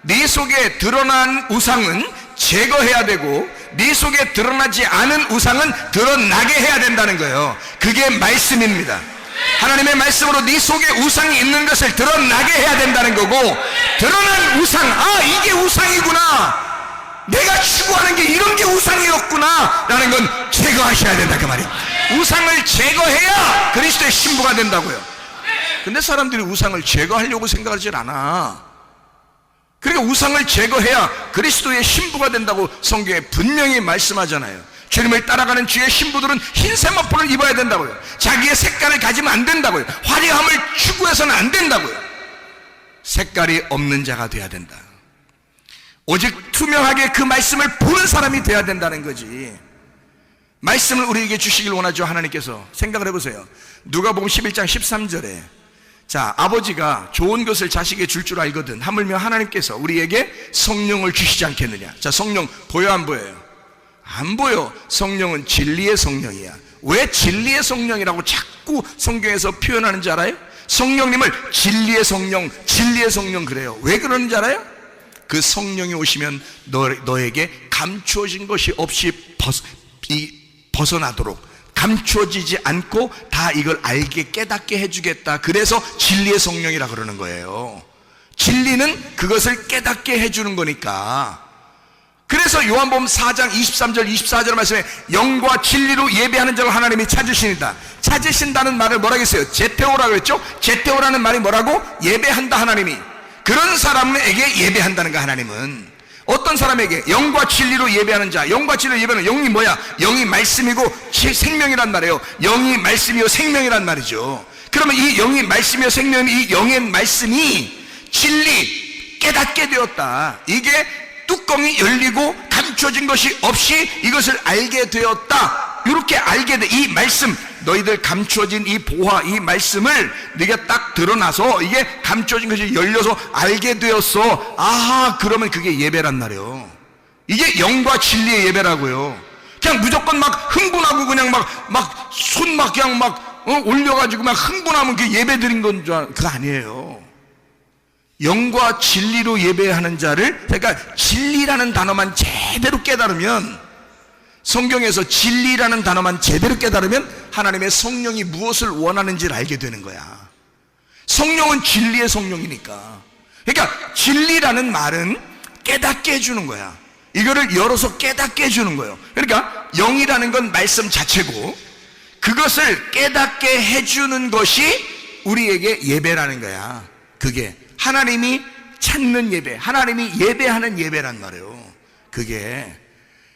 네 속에 드러난 우상은 제거해야 되고 네 속에 드러나지 않은 우상은 드러나게 해야 된다는 거예요. 그게 말씀입니다. 하나님의 말씀으로 네 속에 우상이 있는 것을 드러나게 해야 된다는 거고, 드러난 우상, 아 이게 우상이구나, 내가 추구하는 게 이런 게 우상이었구나 라는 건 제거하셔야 된다 그 말이에요. 우상을 제거해야 그리스도의 신부가 된다고요. 근데 사람들이 우상을 제거하려고 생각하지 않아. 그러니까 우상을 제거해야 그리스도의 신부가 된다고 성경에 분명히 말씀하잖아요. 주님을 따라가는 주의 신부들은 흰 세마포를 입어야 된다고요. 자기의 색깔을 가지면 안 된다고요. 화려함을 추구해서는 안 된다고요. 색깔이 없는 자가 돼야 된다. 오직 투명하게 그 말씀을 보는 사람이 돼야 된다는 거지. 말씀을 우리에게 주시길 원하죠. 하나님께서. 생각을 해보세요. 누가복음 11장 13절에 자, 아버지가 좋은 것을 자식에게 줄 줄 알거든 하물며 하나님께서 우리에게 성령을 주시지 않겠느냐. 자, 성령 보여 안 보여요? 안 보여. 성령은 진리의 성령이야. 왜 진리의 성령이라고 자꾸 성경에서 표현하는지 알아요? 성령님을 진리의 성령 그래요. 왜 그러는지 알아요? 그 성령이 오시면 너에게 감추어진 것이 없이 벗어나도록, 감추어지지 않고 다 이걸 알게 깨닫게 해주겠다. 그래서 진리의 성령이라 그러는 거예요. 진리는 그것을 깨닫게 해주는 거니까. 그래서 요한복음 4장 23절 24절 말씀에 영과 진리로 예배하는 자를 하나님이 찾으시니다. 찾으신다는 말을 뭐라고 했어요? 제테오라고 했죠? 제테오라는 말이 뭐라고? 예배한다. 하나님이 그런 사람에게 예배한다는 거. 하나님은 어떤 사람에게? 영과 진리로 예배하는 자. 영과 진리로 예배하는 영이 뭐야? 영이 말씀이고 생명이란 말이에요. 영이 말씀이요 생명이란 말이죠. 그러면 이 영이 말씀이요 생명이, 이 영의 말씀이 진리 깨닫게 되었다. 이게 뚜껑이 열리고 감춰진 것이 없이 이것을 알게 되었다. 이렇게 알게 돼. 이 말씀, 너희들 감춰진 이 보화, 이 말씀을 네가 딱 드러나서 이게 감춰진 것이 열려서 알게 되었어. 아하, 그러면 그게 예배란 말이에요. 이게 영과 진리의 예배라고요. 그냥 무조건 막 흥분하고 그냥 막 손 막 그냥 막 올려가지고 막 흥분하면 그게 예배 드린 건 줄 알아. 그거 아니에요. 영과 진리로 예배하는 자를, 그러니까 진리라는 단어만 제대로 깨달으면, 성경에서 진리라는 단어만 제대로 깨달으면 하나님의 성령이 무엇을 원하는지를 알게 되는 거야. 성령은 진리의 성령이니까. 그러니까 진리라는 말은 깨닫게 해주는 거야. 이거를 열어서 깨닫게 해주는 거예요. 그러니까 영이라는 건 말씀 자체고 그것을 깨닫게 해주는 것이 우리에게 예배라는 거야. 그게 하나님이 찾는 예배, 하나님이 예배하는 예배란 말이에요. 그게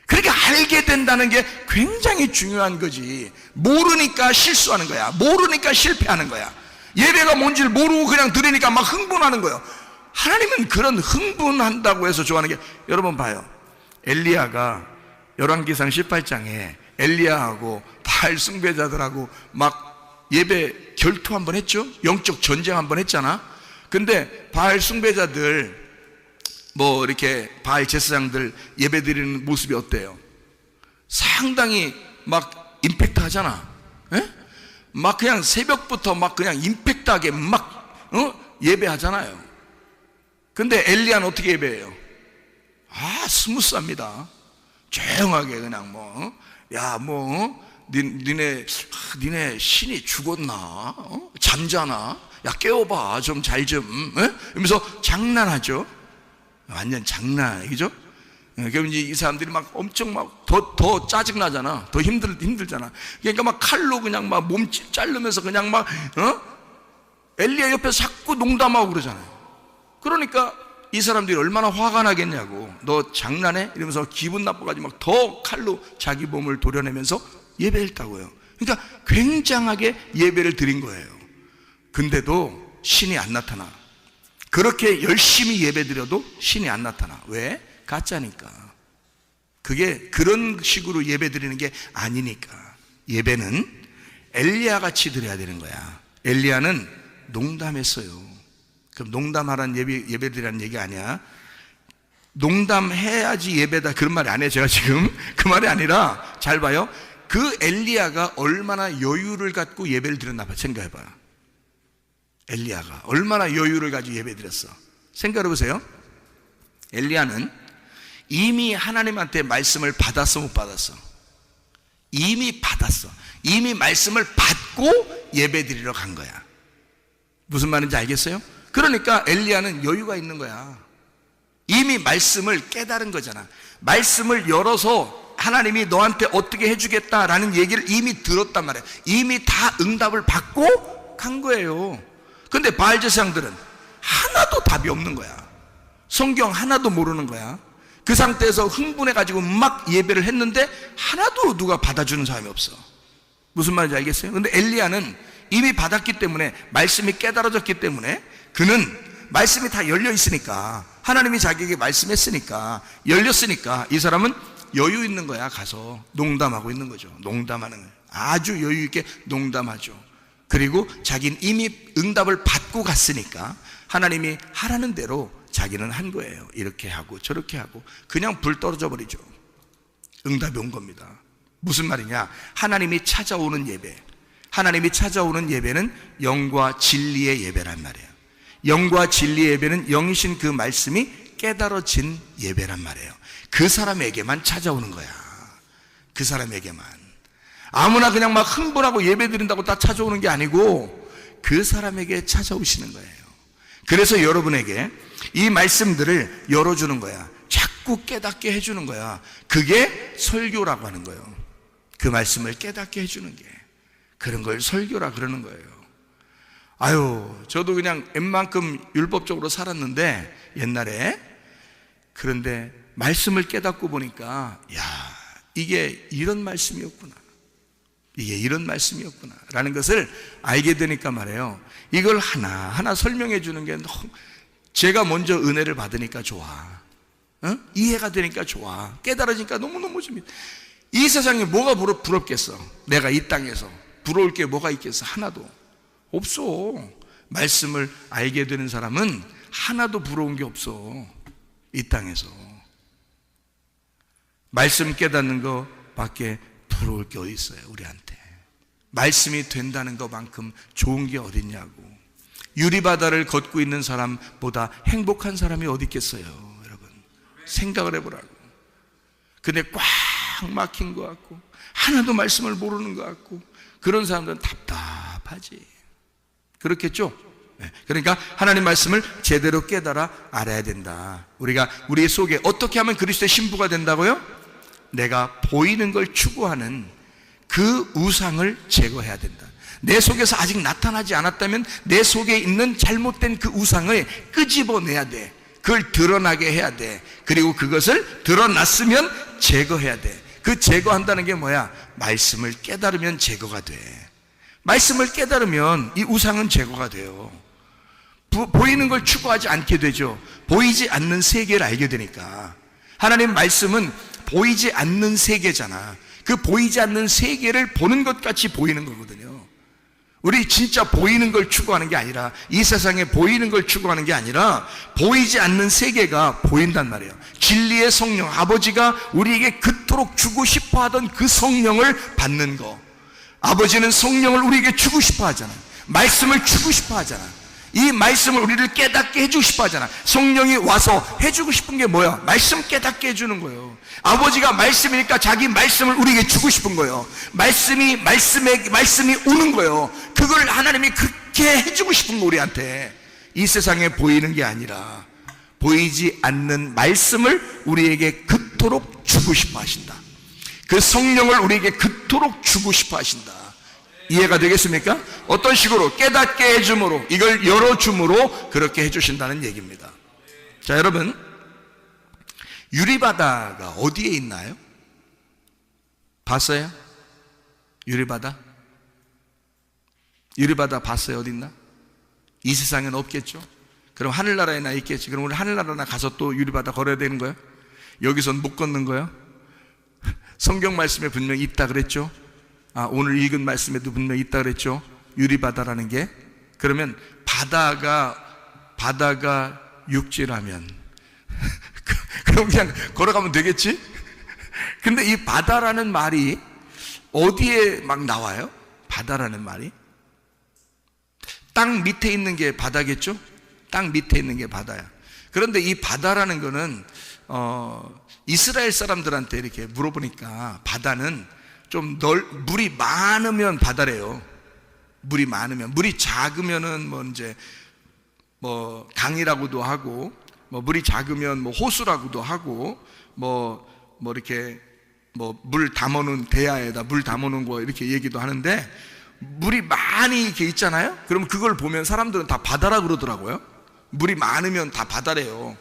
그렇게 알게 된다는 게 굉장히 중요한 거지. 모르니까 실수하는 거야. 모르니까 실패하는 거야. 예배가 뭔지를 모르고 그냥 들으니까 막 흥분하는 거예요. 하나님은 그런 흥분한다고 해서 좋아하는 게, 여러분 봐요. 엘리야가 열왕기상 18장에 엘리야하고 바알 숭배자들하고 막 예배 결투 한번 했죠. 영적 전쟁 한번 했잖아. 근데 바알 숭배자들 뭐 이렇게 바알 제사장들 예배 드리는 모습이 어때요? 상당히 막 임팩트 하잖아. 에? 막 그냥 새벽부터 막 그냥 임팩트하게 막 예배하잖아요. 근데 엘리야는 어떻게 예배해요? 스무스합니다. 조용하게 그냥 니네 신이 죽었나? 잠자나? 야 깨워봐 좀 잘 좀. 이러면서 장난하죠. 완전 장난, 그죠? 그럼 이제 이 사람들이 막 엄청 막 더 짜증나잖아. 더 힘들잖아. 그러니까 막 칼로 그냥 막 몸 자르면서 그냥 막, 엘리야 옆에서 자꾸 농담하고 그러잖아요. 그러니까 이 사람들이 얼마나 화가 나겠냐고. 너 장난해? 이러면서 기분 나빠가지고 막 더 칼로 자기 몸을 도려내면서 예배했다고요. 그러니까 굉장하게 예배를 드린 거예요. 근데도 신이 안 나타나. 그렇게 열심히 예배드려도 신이 안 나타나. 왜? 가짜니까. 그게 그런 식으로 예배드리는 게 아니니까. 예배는 엘리야 같이 드려야 되는 거야. 엘리야는 농담했어요. 그럼 농담하라는 예배드리라는 얘기 아니야. 농담해야지 예배다 그런 말이 아니에요. 제가 지금 그 말이 아니라, 잘 봐요. 그 엘리야가 얼마나 여유를 갖고 예배를 드렸나 봐. 생각해봐요. 엘리야가 얼마나 여유를 가지고 예배 드렸어. 생각해보세요. 엘리야는 이미 하나님한테 말씀을 받았어, 못 받았어? 이미 받았어. 이미 말씀을 받고 예배 드리러 간 거야. 무슨 말인지 알겠어요? 그러니까 엘리야는 여유가 있는 거야. 이미 말씀을 깨달은 거잖아. 말씀을 열어서 하나님이 너한테 어떻게 해주겠다라는 얘기를 이미 들었단 말이야. 이미 다 응답을 받고 간 거예요. 근데 바알 제사장들은 하나도 답이 없는 거야. 성경 하나도 모르는 거야. 그 상태에서 흥분해가지고 막 예배를 했는데 하나도 누가 받아주는 사람이 없어. 무슨 말인지 알겠어요? 근데 엘리야는 이미 받았기 때문에, 말씀이 깨달아졌기 때문에, 그는 말씀이 다 열려 있으니까, 하나님이 자기에게 말씀했으니까, 열렸으니까 이 사람은 여유 있는 거야. 가서 농담하고 있는 거죠. 농담하는 거예요. 아주 여유 있게 농담하죠. 그리고 자기는 이미 응답을 받고 갔으니까 하나님이 하라는 대로 자기는 한 거예요. 이렇게 하고 저렇게 하고 그냥 불 떨어져 버리죠. 응답이 온 겁니다. 무슨 말이냐? 하나님이 찾아오는 예배, 하나님이 찾아오는 예배는 영과 진리의 예배란 말이에요. 영과 진리의 예배는 영이신 그 말씀이 깨달아진 예배란 말이에요. 그 사람에게만 찾아오는 거야. 그 사람에게만. 아무나 그냥 막 흥분하고 예배 드린다고 다 찾아오는 게 아니고 그 사람에게 찾아오시는 거예요. 그래서 여러분에게 이 말씀들을 열어주는 거야. 자꾸 깨닫게 해주는 거야. 그게 설교라고 하는 거예요. 그 말씀을 깨닫게 해주는 게, 그런 걸 설교라 그러는 거예요. 저도 그냥 웬만큼 율법적으로 살았는데 옛날에, 그런데 말씀을 깨닫고 보니까 이게 이런 말씀이었구나, 이게 이런 말씀이었구나 라는 것을 알게 되니까 말이에요. 이걸 하나하나 설명해 주는 게 너무, 제가 먼저 은혜를 받으니까 좋아. 이해가 되니까 좋아. 깨달아지니까 너무너무 좋습니다. 이 세상에 뭐가 부럽겠어? 내가 이 땅에서 부러울 게 뭐가 있겠어? 하나도 없어. 말씀을 알게 되는 사람은 하나도 부러운 게 없어. 이 땅에서 말씀 깨닫는 거 밖에 부러울 게 어디 있어요? 우리한테 말씀이 된다는 것만큼 좋은 게 어딨냐고. 유리바다를 걷고 있는 사람보다 행복한 사람이 어디 있겠어요? 여러분 생각을 해보라고. 근데 꽉 막힌 것 같고 하나도 말씀을 모르는 것 같고 그런 사람들은 답답하지. 그렇겠죠? 그러니까 하나님 말씀을 제대로 깨달아 알아야 된다. 우리가 우리 속에 어떻게 하면 그리스도의 신부가 된다고요? 내가 보이는 걸 추구하는 그 우상을 제거해야 된다. 내 속에서 아직 나타나지 않았다면 내 속에 있는 잘못된 그 우상을 끄집어내야 돼. 그걸 드러나게 해야 돼. 그리고 그것을 드러났으면 제거해야 돼. 그 제거한다는 게 뭐야? 말씀을 깨달으면 제거가 돼. 말씀을 깨달으면 이 우상은 제거가 돼요. 보이는 걸 추구하지 않게 되죠. 보이지 않는 세계를 알게 되니까. 하나님 말씀은 보이지 않는 세계잖아. 그 보이지 않는 세계를 보는 것 같이 보이는 거거든요. 우리 진짜 보이는 걸 추구하는 게 아니라, 이 세상에 보이는 걸 추구하는 게 아니라 보이지 않는 세계가 보인단 말이에요. 진리의 성령, 아버지가 우리에게 그토록 주고 싶어 하던 그 성령을 받는 거. 아버지는 성령을 우리에게 주고 싶어 하잖아. 말씀을 주고 싶어 하잖아. 이 말씀을 우리를 깨닫게 해주고 싶어 하잖아. 성령이 와서 해주고 싶은 게 뭐야? 말씀 깨닫게 해주는 거예요. 아버지가 말씀이니까 자기 말씀을 우리에게 주고 싶은 거예요. 말씀이 오는 거예요. 그걸 하나님이 그렇게 해주고 싶은 거, 우리한테. 이 세상에 보이는 게 아니라 보이지 않는 말씀을 우리에게 그토록 주고 싶어 하신다. 그 성령을 우리에게 그토록 주고 싶어 하신다. 이해가 되겠습니까? 어떤 식으로? 깨닫게 해줌으로, 이걸 열어줌으로 그렇게 해주신다는 얘기입니다. 자, 여러분, 유리바다가 어디에 있나요? 봤어요? 유리바다? 유리바다 봤어요? 어디 있나? 이 세상에는 없겠죠? 그럼 하늘나라에나 있겠지. 그럼 우리 하늘나라나 가서 또 유리바다 걸어야 되는 거예요? 여기선 못 걷는 거예요? 성경 말씀에 분명히 있다 그랬죠? 오늘 읽은 말씀에도 분명히 있다 그랬죠? 유리바다라는 게. 그러면 바다가 육지라면 그럼 그냥 걸어가면 되겠지? 근데 이 바다라는 말이 어디에 막 나와요? 바다라는 말이 땅 밑에 있는 게 바다겠죠? 땅 밑에 있는 게 바다야. 그런데 이 바다라는 거는 이스라엘 사람들한테 이렇게 물어보니까 바다는 좀 물이 많으면 바다래요. 물이 많으면. 물이 작으면은 뭐 강이라고도 하고, 물이 작으면 호수라고도 하고, 이렇게 물 담아놓은 대야에다 물 담아놓은 거 이렇게 얘기도 하는데, 물이 많이 이렇게 있잖아요. 그럼 그걸 보면 사람들은 다 바다라 그러더라고요. 물이 많으면 다 바다래요.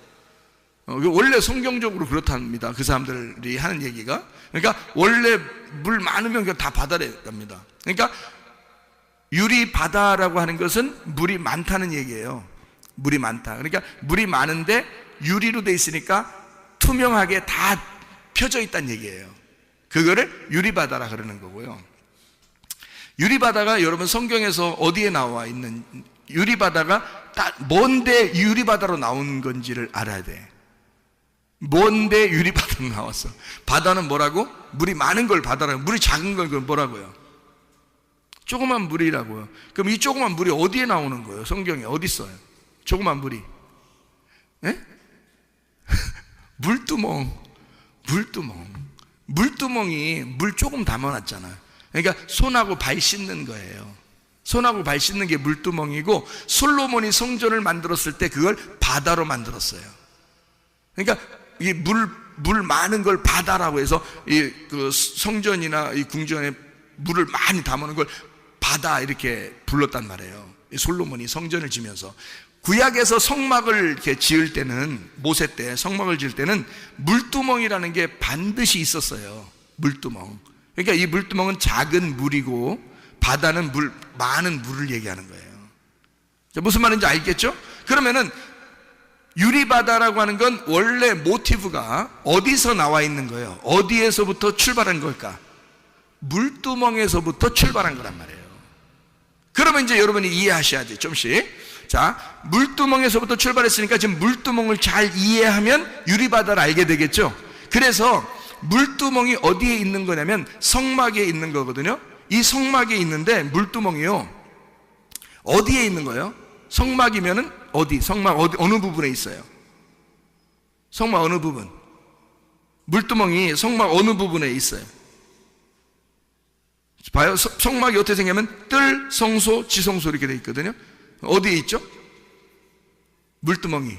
원래 성경적으로 그렇답니다. 그 사람들이 하는 얘기가. 그러니까 원래 물 많으면 그냥 다 바다랍니다. 그러니까 유리바다라고 하는 것은 물이 많다는 얘기예요. 물이 많다. 그러니까 물이 많은데 유리로 돼 있으니까 투명하게 다 펴져 있다는 얘기예요. 그거를 유리바다라 그러는 거고요. 유리바다가 여러분 성경에서 어디에 나와 있는, 유리바다가 뭔데 유리바다로 나온 건지를 알아야 돼. 뭔데 유리바다로 나왔어? 바다는 뭐라고? 물이 많은 걸 바다라고. 물이 작은 걸 뭐라고요? 조그만 물이라고요. 그럼 이 조그만 물이 어디에 나오는 거예요? 성경에 어디 있어요? 조그만 물이. 예? 물두멍이 물 조금 담아놨잖아. 그러니까 손하고 발 씻는 거예요. 손하고 발 씻는 게 물두멍이고, 솔로몬이 성전을 만들었을 때 그걸 바다로 만들었어요. 그러니까 이 물 많은 걸 바다라고 해서 그 성전이나 이 궁전에 물을 많이 담는 걸 바다 이렇게 불렀단 말이에요. 솔로몬이 성전을 지면서. 구약에서 성막을 이렇게 지을 때는, 모세 때 성막을 지을 때는 물두멍이라는 게 반드시 있었어요. 물두멍. 그러니까 이 물두멍은 작은 물이고, 바다는 많은 물을 얘기하는 거예요. 무슨 말인지 알겠죠? 그러면은 유리바다라고 하는 건 원래 모티브가 어디서 나와 있는 거예요? 어디에서부터 출발한 걸까? 물두멍에서부터 출발한 거란 말이에요. 그러면 이제 여러분이 이해하셔야지, 좀씩. 자, 물두멍에서부터 출발했으니까 지금 물두멍을 잘 이해하면 유리바다를 알게 되겠죠? 그래서 물두멍이 어디에 있는 거냐면 성막에 있는 거거든요. 이 성막에 있는데 물두멍이요, 어디에 있는 거예요? 성막이면은 성막 어느 부분에 있어요? 성막 어느 부분? 물두멍이 성막 어느 부분에 있어요? 봐요. 성막이 어떻게 생기냐면 뜰, 성소, 지성소 이렇게 돼 있거든요. 어디에 있죠? 물두멍이.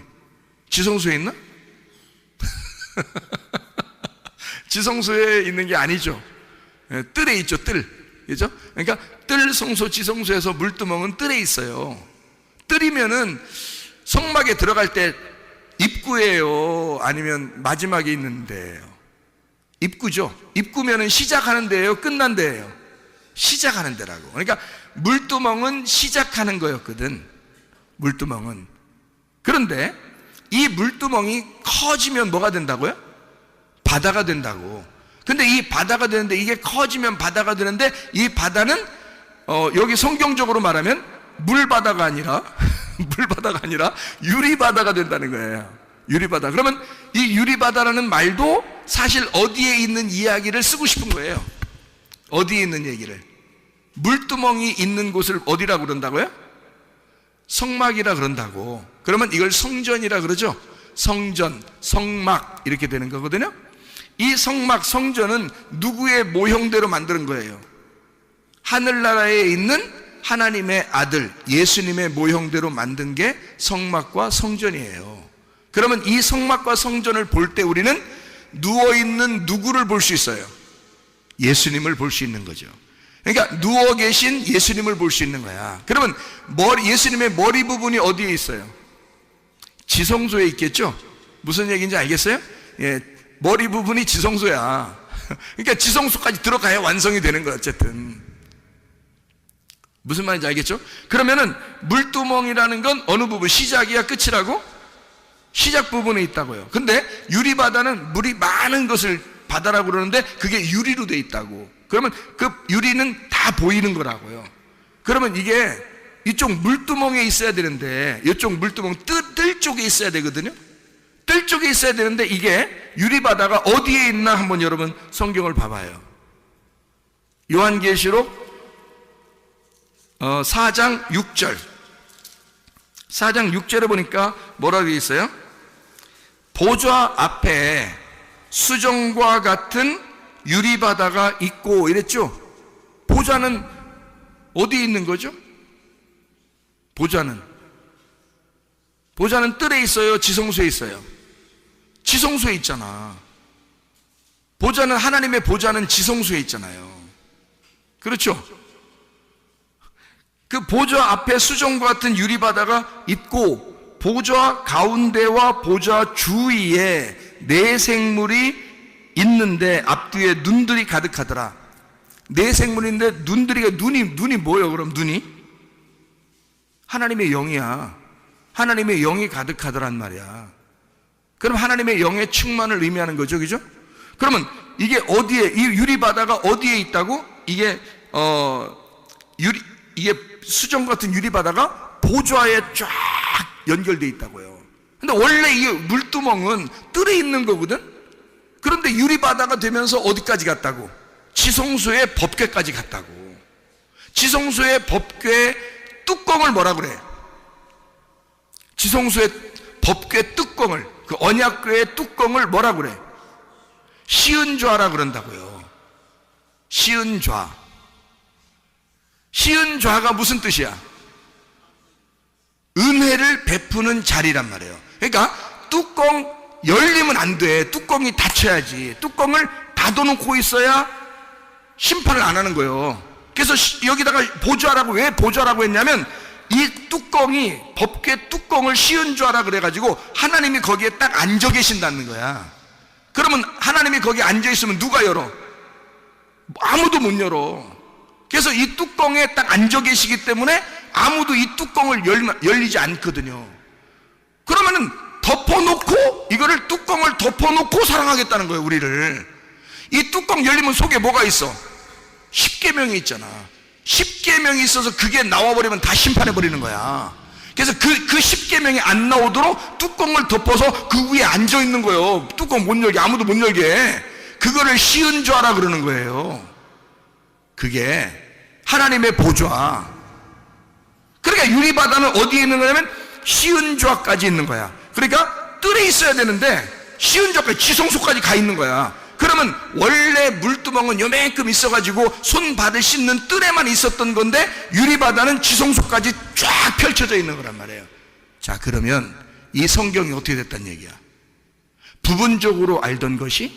지성소에 있나? 지성소에 있는 게 아니죠. 뜰에 있죠, 뜰. 그죠? 그러니까 뜰, 성소, 지성소에서 물두멍은 뜰에 있어요. 뜰이면은 성막에 들어갈 때 입구예요? 아니면 마지막에 있는 데예요? 입구죠. 입구면은 시작하는 데예요? 끝난 데예요? 시작하는 데라고. 그러니까 물두멍은 시작하는 거였거든. 물두멍은. 그런데 이 물두멍이 커지면 뭐가 된다고요? 바다가 된다고. 근데 이 바다가 되는데, 이게 커지면 바다가 되는데, 이 바다는 여기 성경적으로 말하면 물바다가 아니라 물바다가 아니라 유리바다가 된다는 거예요. 유리바다. 그러면 이 유리바다라는 말도 사실 어디에 있는 이야기를 쓰고 싶은 거예요. 어디에 있는 얘기를. 물두멍이 있는 곳을 어디라고 그런다고요? 성막이라 그런다고. 그러면 이걸 성전이라 그러죠. 성전, 성막 이렇게 되는 거거든요. 이 성막, 성전은 누구의 모형대로 만드는 거예요? 하늘나라에 있는 하나님의 아들 예수님의 모형대로 만든 게 성막과 성전이에요. 그러면 이 성막과 성전을 볼 때 우리는 누워있는 누구를 볼 수 있어요? 예수님을 볼 수 있는 거죠. 그러니까 누워 계신 예수님을 볼 수 있는 거야. 그러면 예수님의 머리 부분이 어디에 있어요? 지성소에 있겠죠? 무슨 얘기인지 알겠어요? 예, 머리 부분이 지성소야. 그러니까 지성소까지 들어가야 완성이 되는 거야. 어쨌든 무슨 말인지 알겠죠? 그러면은 물두멍이라는 건 어느 부분, 시작이야 끝이라고? 시작 부분에 있다고요. 근데 유리바다는 물이 많은 것을 바다라고 그러는데 그게 유리로 돼 있다고. 그러면 그 유리는 다 보이는 거라고요. 그러면 이게 이쪽 물두멍에 있어야 되는데 이쪽 물두멍 뜰 쪽에 있어야 되거든요. 뜰 쪽에 있어야 되는데 이게 유리바다가 어디에 있나 한번 여러분 성경을 봐봐요. 요한계시록 4장 6절 4장 6절에 보니까 뭐라고 되어 있어요? 보좌 앞에 수정과 같은 유리바다가 있고 이랬죠? 보좌는 어디에 있는 거죠? 보좌는 뜰에 있어요? 지성소에 있어요? 지성소에 있잖아. 보좌는, 하나님의 보좌는 지성소에 있잖아요. 그렇죠? 그 보좌 앞에 수정과 같은 유리바다가 있고 보좌 가운데와 보좌 주위에 네 생물이 있는데 앞뒤에 눈들이 가득하더라. 네 생물인데 눈이 뭐예요? 그럼 눈이? 하나님의 영이야. 하나님의 영이 가득하더란 말이야. 그럼 하나님의 영의 충만을 의미하는 거죠. 그죠? 그러면 이게 어디에, 이 유리바다가 어디에 있다고? 이게 수정 같은 유리바다가 보좌에 쫙 연결되어 있다고요. 근데 원래 이 물두멍은 뜰에 있는 거거든? 그런데 유리바다가 되면서 어디까지 갔다고? 지성소의 법궤까지 갔다고. 지성소의 법궤 뚜껑을 뭐라 그래? 지성소의 법궤 뚜껑을, 그 언약궤의 뚜껑을 뭐라 그래? 시은좌라 그런다고요. 시은좌. 시은좌가 무슨 뜻이야? 은혜를 베푸는 자리란 말이에요. 그러니까 뚜껑 열리면 안 돼. 뚜껑이 닫혀야지. 뚜껑을 닫아놓고 있어야 심판을 안 하는 거예요. 그래서 여기다가 보좌라고, 왜 보좌라고 했냐면 이 뚜껑이, 법궤 뚜껑을 시은좌라 그래가지고 하나님이 거기에 딱 앉아 계신다는 거야. 그러면 하나님이 거기에 앉아 있으면 누가 열어? 아무도 못 열어. 그래서 이 뚜껑에 딱 앉아 계시기 때문에 아무도 이 뚜껑을 열리지 않거든요. 그러면은 덮어놓고, 이거를 뚜껑을 덮어놓고 사랑하겠다는 거예요, 우리를. 이 뚜껑 열리면 속에 뭐가 있어? 십계명이 있잖아. 십계명이 있어서 그게 나와버리면 다 심판해버리는 거야. 그래서 그 십계명이 안 나오도록 뚜껑을 덮어서 그 위에 앉아있는 거예요. 뚜껑 못 열게, 아무도 못 열게. 그거를 시은좌라 그러는 거예요. 그게 하나님의 보좌. 그러니까 유리바다는 어디에 있는 거냐면 시은좌까지 있는 거야. 그러니까 뜰에 있어야 되는데 시은좌까지, 지성소까지 가 있는 거야. 그러면 원래 물두멍은 요만큼 있어가지고 손발을 씻는 뜰에만 있었던 건데 유리바다는 지성소까지 쫙 펼쳐져 있는 거란 말이에요. 자, 그러면 이 성경이 어떻게 됐단 얘기야? 부분적으로 알던 것이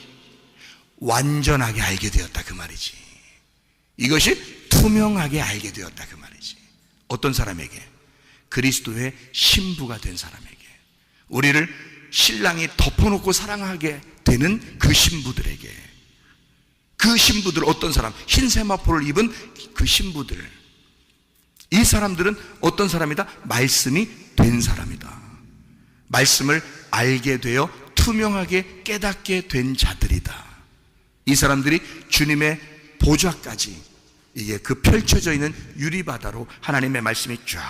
완전하게 알게 되었다, 그 말이지. 이것이 투명하게 알게 되었다, 그 말이지. 어떤 사람에게? 그리스도의 신부가 된 사람에게. 우리를 신랑이 덮어놓고 사랑하게 되는 그 신부들에게. 그 신부들, 어떤 사람? 흰 세마포를 입은 그 신부들. 이 사람들은 어떤 사람이다? 말씀이 된 사람이다. 말씀을 알게 되어 투명하게 깨닫게 된 자들이다. 이 사람들이 주님의 보좌까지, 이게 그 펼쳐져 있는 유리바다로 하나님의 말씀이 쫙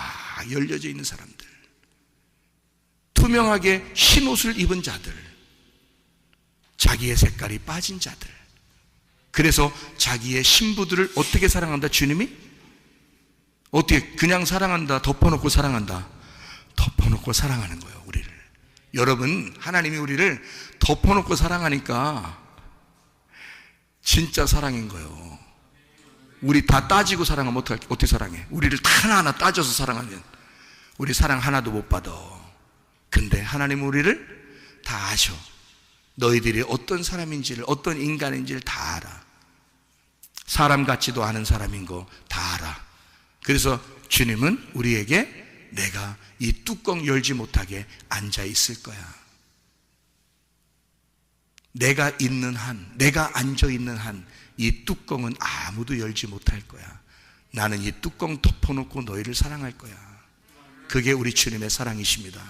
열려져 있는 사람들, 투명하게 흰 옷을 입은 자들, 자기의 색깔이 빠진 자들. 그래서 자기의 신부들을 어떻게 사랑한다? 주님이 어떻게 그냥 사랑한다, 덮어놓고 사랑한다? 덮어놓고 사랑하는 거예요, 우리를. 여러분, 하나님이 우리를 덮어놓고 사랑하니까 진짜 사랑인 거예요. 우리 다 따지고 사랑하면 어떻게 사랑해? 우리를 다 하나하나 따져서 사랑하면 우리 사랑 하나도 못 받아. 근데 하나님은 우리를 다 아셔. 너희들이 어떤 사람인지를, 어떤 인간인지를 다 알아. 사람 같지도 않은 사람인 거 다 알아. 그래서 주님은 우리에게 내가 이 뚜껑 열지 못하게 앉아 있을 거야. 내가 있는 한, 내가 앉아 있는 한 이 뚜껑은 아무도 열지 못할 거야. 나는 이 뚜껑 덮어놓고 너희를 사랑할 거야. 그게 우리 주님의 사랑이십니다.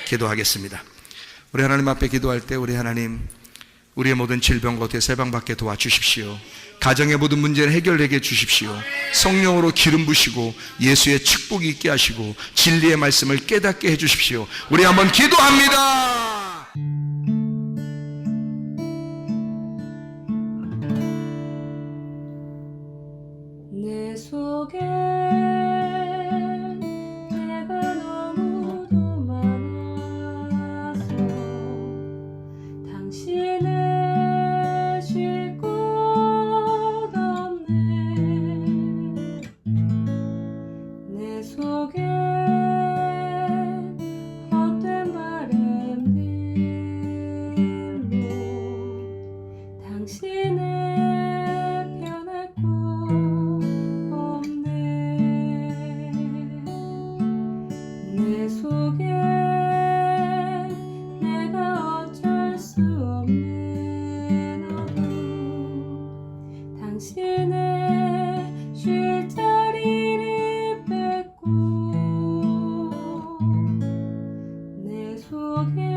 기도하겠습니다. 우리 하나님 앞에 기도할 때 우리 하나님, 우리의 모든 질병과 대세방받게 도와주십시오. 가정의 모든 문제를 해결되게 해주십시오. 성령으로 기름 부시고 예수의 축복이 있게 하시고 진리의 말씀을 깨닫게 해주십시오. 우리 한번 기도합니다. 내 속에 내가 너무도 많아서 당신을 쉴 곳 없네. 내 속에 헛된 바램들로 당신을 변할 곳 없네. 내 속에 내가 어쩔 수 없는 어둠, 당신의 쉴 자리를 뺏고 내 속에